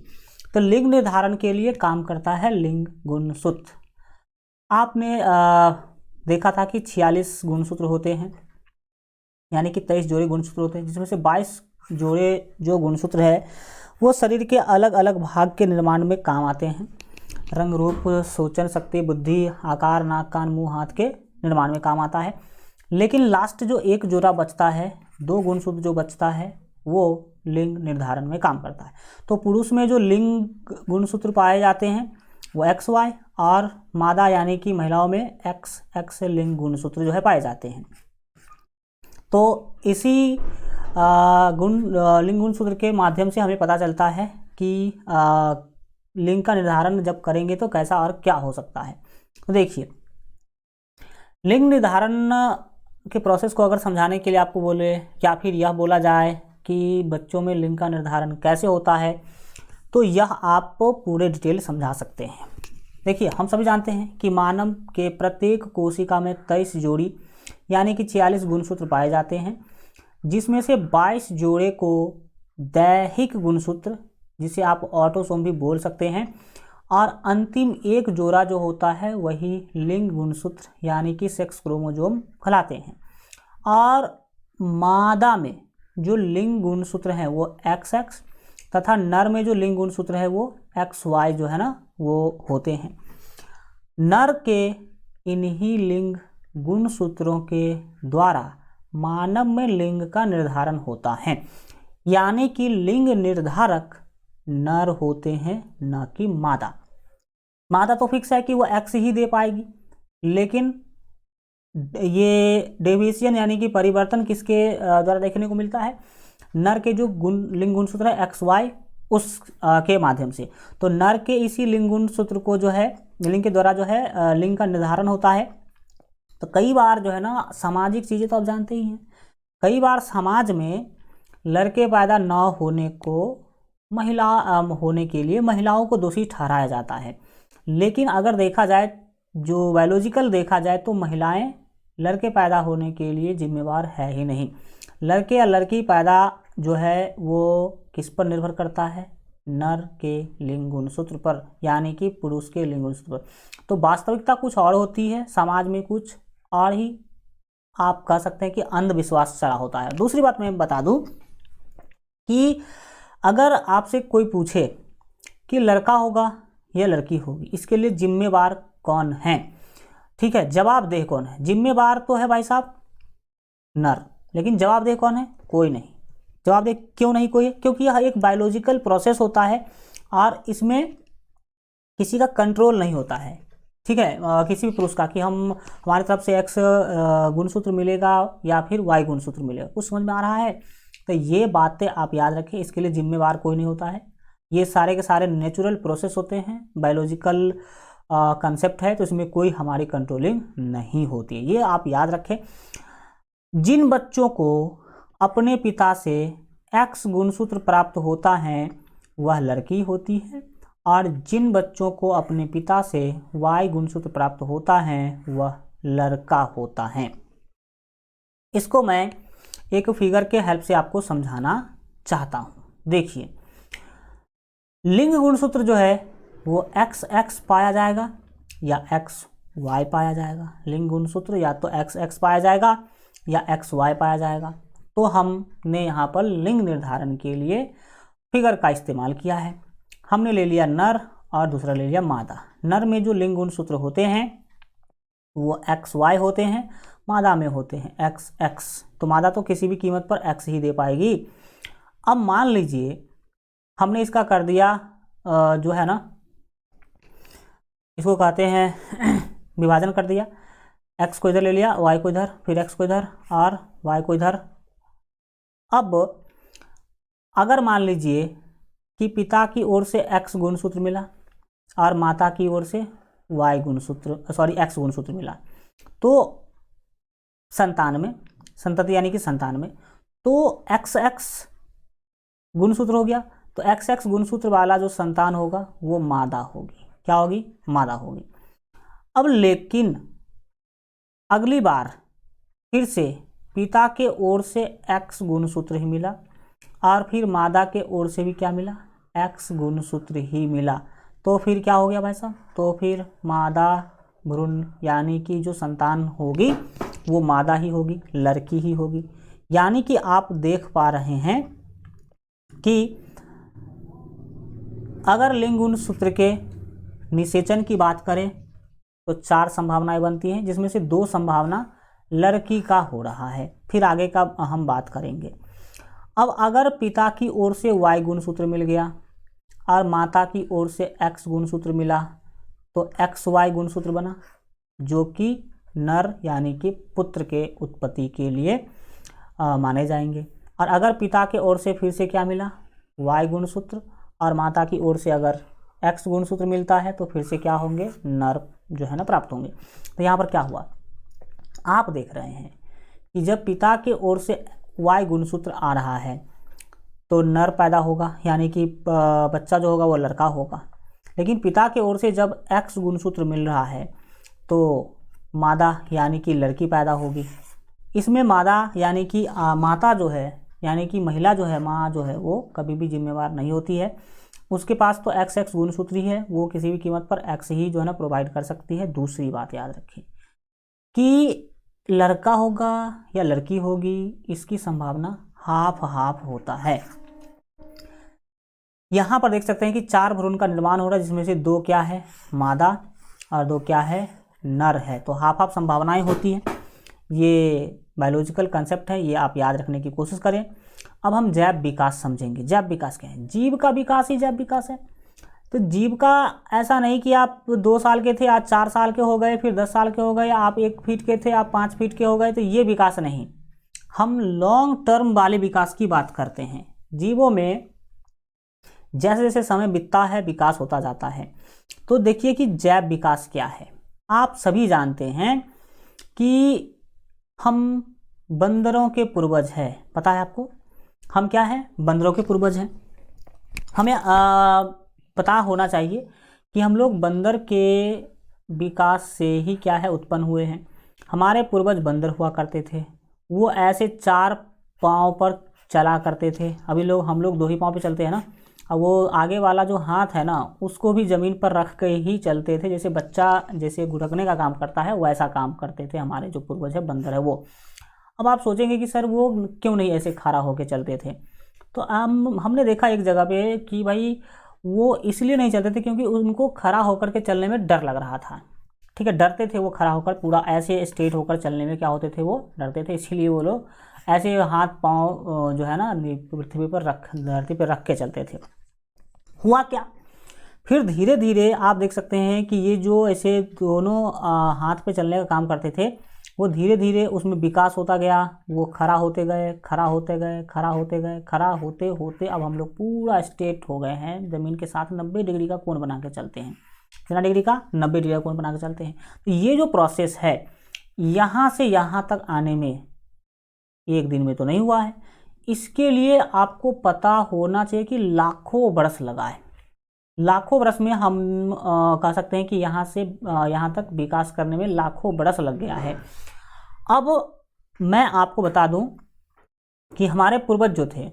तो लिंग निर्धारण के लिए काम करता है लिंग गुणसूत्र। आपने देखा था कि 46 गुणसूत्र होते हैं, यानी कि 23 जोड़े गुणसूत्र होते हैं, जिसमें से 22 जोड़े जो गुणसूत्र है वो शरीर के अलग अलग भाग के निर्माण में काम आते हैं। रंग, रूप, सोचन शक्ति, बुद्धि, आकार, नाक, कान, मुंह, हाथ के निर्माण में काम आता है। लेकिन लास्ट जो एक जोड़ा बचता है, 2 गुणसूत्र जो बचता है, वो लिंग निर्धारण में काम करता है। तो पुरुष में जो लिंग गुणसूत्र पाए जाते हैं वो XY, और मादा यानी कि महिलाओं में XX लिंग गुणसूत्र जो है पाए जाते हैं। तो इसी लिंग गुणसूत्र के माध्यम से हमें पता चलता है कि लिंग का निर्धारण जब करेंगे तो कैसा और क्या हो सकता है। तो देखिए, लिंग निर्धारण के प्रोसेस को अगर समझाने के लिए आपको बोले या फिर यह बोला जाए कि बच्चों में लिंग का निर्धारण कैसे होता है, तो यह आप पूरे डिटेल समझा सकते हैं। देखिए, हम सभी जानते हैं कि मानव के प्रत्येक कोशिका में 23 जोड़ी यानी कि 46 गुणसूत्र पाए जाते हैं, जिसमें से 22 जोड़े को दैहिक गुणसूत्र, जिसे आप ऑटोसोम भी बोल सकते हैं, और अंतिम एक जोड़ा जो होता है वही लिंग गुणसूत्र यानी कि सेक्स क्रोमोसोम कहलाते हैं। और मादा में जो लिंग गुणसूत्र हैं वो XX तथा नर में जो लिंग गुणसूत्र है वो XY जो है ना वो होते हैं। नर के इन्हीं लिंग गुणसूत्रों के द्वारा मानव में लिंग का निर्धारण होता है, यानी कि लिंग निर्धारक नर होते हैं, न कि मादा। मादा तो फिक्स है कि वो X ही दे पाएगी, लेकिन ये डेविएशन यानी कि परिवर्तन किसके द्वारा देखने को मिलता है, नर के जो लिंग गुणसूत्र है XY उस के माध्यम से। तो नर के इसी लिंग गुणसूत्र को जो है लिंग के द्वारा जो है लिंग का निर्धारण होता है। तो कई बार जो है ना सामाजिक चीज़ें तो आप जानते ही हैं, कई बार समाज में लड़के पैदा न होने को महिला होने के लिए महिलाओं को दोषी ठहराया जाता है। लेकिन अगर देखा जाए, जो बायोलॉजिकल देखा जाए, तो महिलाएं लड़के पैदा होने के लिए जिम्मेवार है ही नहीं। लड़के या लड़की पैदा जो है वो किस पर निर्भर करता है, नर के लिंग गुणसूत्र पर, यानी कि पुरुष के लिंग गुणसूत्र पर। तो वास्तविकता कुछ और होती है, समाज में कुछ और ही आप कह सकते हैं कि अंधविश्वास चला होता है। दूसरी बात मैं बता दूं कि अगर आपसे कोई पूछे कि लड़का होगा या लड़की होगी, इसके लिए जिम्मेवार कौन है, ठीक है, जवाबदेह कौन है? जिम्मेवार तो है भाई साहब नर, लेकिन जवाबदेह कौन है? कोई नहीं। जवाबदेह क्यों नहीं कोई है? क्योंकि यह एक बायोलॉजिकल प्रोसेस होता है और इसमें किसी का कंट्रोल नहीं होता है, ठीक है, किसी भी पुरुष का कि हम हमारी तरफ से X गुणसूत्र मिलेगा या फिर Y गुणसूत्र मिलेगा। कुछ समझ में आ रहा है? तो ये बातें आप याद रखें, इसके लिए जिम्मेवार कोई नहीं होता है। ये सारे के सारे नेचुरल प्रोसेस होते हैं, बायोलॉजिकल कंसेप्ट है, तो इसमें कोई हमारी कंट्रोलिंग नहीं होती है, ये आप याद रखें। जिन बच्चों को अपने पिता से X गुणसूत्र प्राप्त होता है वह लड़की होती है, और जिन बच्चों को अपने पिता से Y गुणसूत्र प्राप्त होता है वह लड़का होता है। इसको मैं एक फिगर के हेल्प से आपको समझाना चाहता हूँ। देखिए, लिंग गुणसूत्र जो है वो XX पाया जाएगा या XY पाया जाएगा। लिंग गुणसूत्र या तो XX पाया जाएगा या XY पाया जाएगा। तो हमने यहाँ पर लिंग निर्धारण के लिए फिगर का इस्तेमाल किया है। हमने ले लिया नर और दूसरा ले लिया मादा। नर में जो लिंग गुणसूत्र होते हैं वो XY होते हैं, मादा में होते हैं XX। तो मादा तो किसी भी कीमत पर X ही दे पाएगी। अब मान लीजिए हमने इसका कर दिया जो है ना, इसको कहते हैं विभाजन कर दिया। X को इधर ले लिया, Y को इधर, फिर X को इधर और Y को इधर। अब अगर मान लीजिए कि पिता की ओर से X गुणसूत्र मिला और माता की ओर से Y गुणसूत्र X गुणसूत्र मिला, तो संतान में, संतति यानी कि संतान में, तो XX गुणसूत्र हो गया। तो XX गुणसूत्र वाला जो संतान होगा वो मादा होगी। क्या होगी? मादा होगी। अब लेकिन अगली बार फिर से पिता के ओर से x गुणसूत्र ही मिला और फिर मादा के ओर से भी क्या मिला, x गुणसूत्र ही मिला। तो फिर क्या हो गया भाई साहब, तो फिर मादा भ्रूण यानी कि जो संतान होगी वो मादा ही होगी, लड़की ही होगी। यानी कि आप देख पा रहे हैं कि अगर लिंग गुणसूत्र के निषेचन की बात करें तो 4 संभावनाएं बनती हैं, जिसमें से 2 संभावना लड़की का हो रहा है। फिर आगे का हम बात करेंगे। अब अगर पिता की ओर से Y गुणसूत्र मिल गया और माता की ओर से X गुणसूत्र मिला तो XY गुणसूत्र बना, जो कि नर यानी कि पुत्र के उत्पत्ति के लिए माने जाएंगे। और अगर पिता के ओर से फिर से क्या मिला, Y गुणसूत्र, और माता की ओर से अगर X गुणसूत्र मिलता है तो फिर से क्या होंगे, नर जो है ना प्राप्त होंगे। तो यहाँ पर क्या हुआ, आप देख रहे हैं कि जब पिता के ओर से Y गुणसूत्र आ रहा है तो नर पैदा होगा, यानी कि बच्चा जो होगा वो लड़का होगा। लेकिन पिता के ओर से जब X गुणसूत्र मिल रहा है तो मादा यानी कि लड़की पैदा होगी। इसमें मादा यानी कि माता जो है यानी कि महिला जो है, माँ जो है, वो कभी भी जिम्मेवार नहीं होती है। उसके पास तो XX गुणसूत्र ही है, वो किसी भी कीमत पर X ही जो है ना प्रोवाइड कर सकती है। दूसरी बात याद रखें कि लड़का होगा या लड़की होगी, इसकी संभावना हाफ हाफ होता है। यहाँ पर देख सकते हैं कि 4 भ्रूण का निर्माण हो रहा है, जिसमें से 2 क्या है, मादा, और 2 क्या है, नर है। तो हाफ हाफ संभावनाएं होती हैं। ये बायोलॉजिकल कंसेप्ट है, ये आप याद रखने की कोशिश करें। अब हम जैव विकास समझेंगे। जैव विकास क्या है, जीव का विकास ही जैव विकास है। तो जीव का ऐसा नहीं कि आप 2 साल के थे आज 4 साल के हो गए, फिर 10 साल के हो गए, आप 1 फीट के थे आप 5 फीट के हो गए, तो ये विकास नहीं। हम लॉन्ग टर्म वाले विकास की बात करते हैं। जीवों में जैसे जैसे समय बीतता है विकास होता जाता है। तो देखिए कि जैव विकास क्या है। आप सभी जानते हैं कि हम बंदरों के पूर्वज हैं, पता है आपको, हम क्या हैं, बंदरों के पूर्वज हैं। हमें पता होना चाहिए कि हम लोग बंदर के विकास से ही क्या है उत्पन्न हुए हैं। हमारे पूर्वज बंदर हुआ करते थे, वो ऐसे 4 पाँव पर चला करते थे। अभी हम लोग 2 ही पाँव पे चलते हैं ना। अब वो आगे वाला जो हाथ है ना, उसको भी ज़मीन पर रख के ही चलते थे, जैसे बच्चा जैसे गुड़कने का काम करता है वैसा काम करते थे हमारे जो पूर्वज है बंदर है वो। अब आप सोचेंगे कि सर वो क्यों नहीं ऐसे खड़ा होकर चलते थे। तो हमने देखा एक जगह पे कि भाई वो इसलिए नहीं चलते थे क्योंकि उनको खड़ा होकर के चलने में डर लग रहा था। ठीक है, डरते थे वो खड़ा होकर, पूरा ऐसे स्ट्रेट होकर चलने में क्या होते थे, वो डरते थे। इसीलिए वो लोग ऐसे हाथ पाँव जो है ना पृथ्वी पर धरती पर रख के चलते थे। हुआ क्या, फिर धीरे धीरे आप देख सकते हैं कि ये जो ऐसे दोनों हाथ पे चलने का काम करते थे, वो धीरे धीरे उसमें विकास होता गया। वो खड़ा होते गए, खड़ा होते गए, खड़ा होते गए, खड़ा होते होते अब हम लोग पूरा स्ट्रेट हो गए हैं, ज़मीन के साथ 90 डिग्री का कोण बना के चलते हैं। कितना डिग्री का, 90 डिग्री का कोण बना के चलते हैं। तो ये जो प्रोसेस है यहाँ से यहाँ तक आने में 1 दिन में तो नहीं हुआ है। इसके लिए आपको पता होना चाहिए कि लाखों बरस लगा है। लाखों बरस में हम कह सकते हैं कि यहाँ से यहाँ तक विकास करने में लाखों बरस लग गया है। अब मैं आपको बता दूं कि हमारे पूर्वज जो थे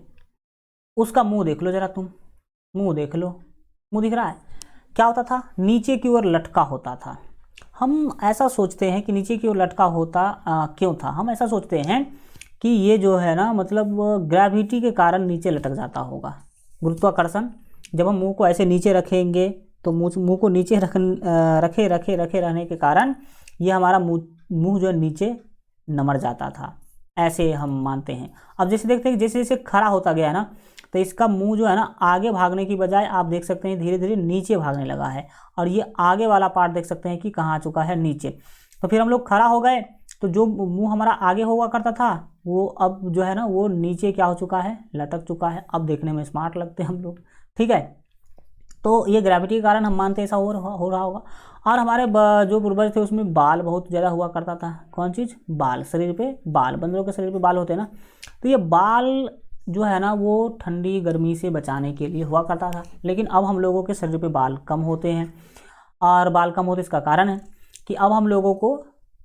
उसका मुंह देख लो जरा, तुम मुंह देख लो, मुंह दिख रहा है, क्या होता था, नीचे की ओर लटका होता था। हम ऐसा सोचते हैं कि नीचे की ओर लटका होता क्यों था, हम ऐसा सोचते हैं कि ये जो है ना मतलब ग्रेविटी के कारण नीचे लटक जाता होगा, गुरुत्वाकर्षण। जब हम मुंह को ऐसे नीचे रखेंगे तो मुंह को नीचे रखे रहने के कारण ये हमारा मुंह जो है नीचे नमर जाता था, ऐसे हम मानते हैं। अब जैसे देखते हैं जैसे जैसे खड़ा होता गया है ना, तो इसका मुंह जो है ना आगे भागने की बजाय आप देख सकते हैं धीरे धीरे नीचे भागने लगा है। और ये आगे वाला पार्ट देख सकते हैं कि कहाँ आ चुका है, नीचे। तो फिर हम लोग खड़ा हो गए तो जो मुंह हमारा आगे हुआ करता था वो अब जो है ना वो नीचे क्या हो चुका है, लटक चुका है। अब देखने में स्मार्ट लगते हैं हम लोग, ठीक है। तो ये ग्रेविटी के कारण हम मानते हैं ऐसा हो रहा होगा। और हमारे जो पूर्वज थे उसमें बाल बहुत ज़्यादा हुआ करता था। कौन चीज़, बाल, शरीर पे बाल, बंदरों के शरीर पे बाल होते हैं ना। तो ये बाल जो है ना वो ठंडी गर्मी से बचाने के लिए हुआ करता था। लेकिन अब हम लोगों के शरीर पे बाल कम होते हैं। और बाल कम होते इसका कारण है कि अब हम लोगों को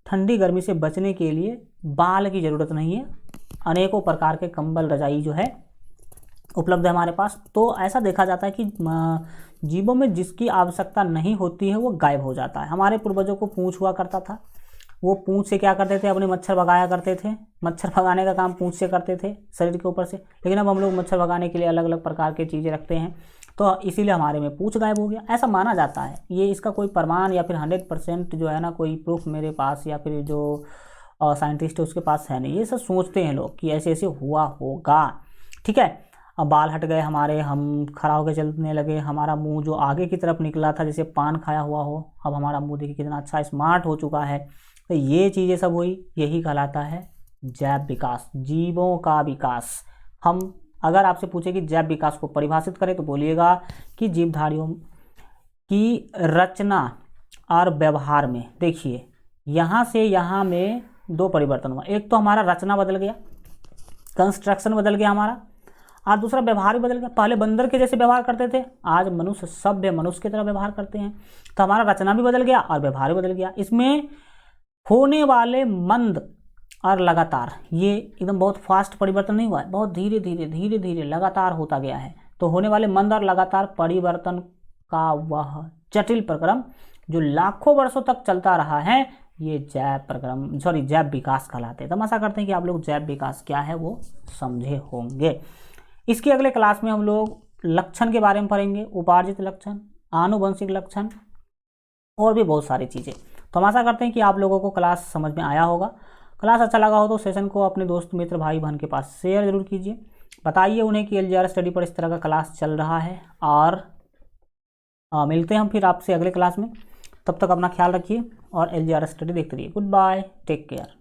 ठंडी गर्मी से बचने के लिए बाल की ज़रूरत नहीं है, अनेकों प्रकार के कंबल रजाई जो है उपलब्ध है हमारे पास। तो ऐसा देखा जाता है कि जीवों में जिसकी आवश्यकता नहीं होती है वो गायब हो जाता है। हमारे पूर्वजों को पूँछ हुआ करता था, वो पूँछ से क्या करते थे, अपने मच्छर भगाया करते थे, मच्छर भगाने का काम पूँछ से करते थे शरीर के ऊपर से। लेकिन अब हम लोग मच्छर भगाने के लिए अलग अलग प्रकार की चीज़ें रखते हैं, तो इसीलिए हमारे में पूँछ गायब हो गया, ऐसा माना जाता है। ये इसका कोई प्रमाण या फिर 100% जो है ना कोई प्रूफ मेरे पास या फिर जो साइंटिस्ट है उसके पास है नहीं। ये सब सोचते हैं लोग कि ऐसे ऐसे हुआ होगा, ठीक है। अब बाल हट गए हमारे, हम खड़ा होकर चलने लगे, हमारा मुंह जो आगे की तरफ निकला था जैसे पान खाया हुआ हो, अब हमारा मुंह देखिए कितना अच्छा स्मार्ट हो चुका है। तो ये चीज़ें सब हुई, यही कहलाता है जैव विकास, जीवों का विकास। हम अगर आपसे पूछे कि जैव विकास को परिभाषित करें तो बोलिएगा कि जीवधारियों की रचना और व्यवहार में, देखिए यहाँ से यहाँ में दो परिवर्तन हुआ। एक तो हमारा रचना बदल गया, कंस्ट्रक्शन बदल गया हमारा, और दूसरा व्यवहार भी बदल गया। पहले बंदर के जैसे व्यवहार करते थे, आज मनुष्य सभ्य मनुष्य की तरह व्यवहार करते हैं, तो हमारा रचना भी बदल गया और व्यवहार भी बदल गया। इसमें होने वाले मंद और लगातार, ये एकदम बहुत फास्ट परिवर्तन नहीं हुआ है, बहुत धीरे धीरे धीरे धीरे लगातार होता गया है। तो होने वाले मंद और लगातार परिवर्तन का वह जटिल प्रक्रम जो लाखों वर्षों तक चलता रहा है, ये जैव विकास कहलाते हैं। तो हम आशा करते हैं कि आप लोग जैव विकास क्या है वो समझे होंगे। इसके अगले क्लास में हम लोग लक्षण के बारे में पढ़ेंगे, उपार्जित लक्षण, आनुवंशिक लक्षण और भी बहुत सारी चीज़ें। तो हम आशा करते हैं कि आप लोगों को क्लास समझ में आया होगा। क्लास अच्छा लगा हो तो सेशन को अपने दोस्त मित्र भाई बहन के पास शेयर जरूर कीजिए, बताइए उन्हें कि LGR स्टडी पर इस तरह का क्लास चल रहा है। और मिलते हैं हम फिर आपसे अगले क्लास में, तब तक अपना ख्याल रखिए और LGR स्टडी देखते रहिए। Good bye, take care.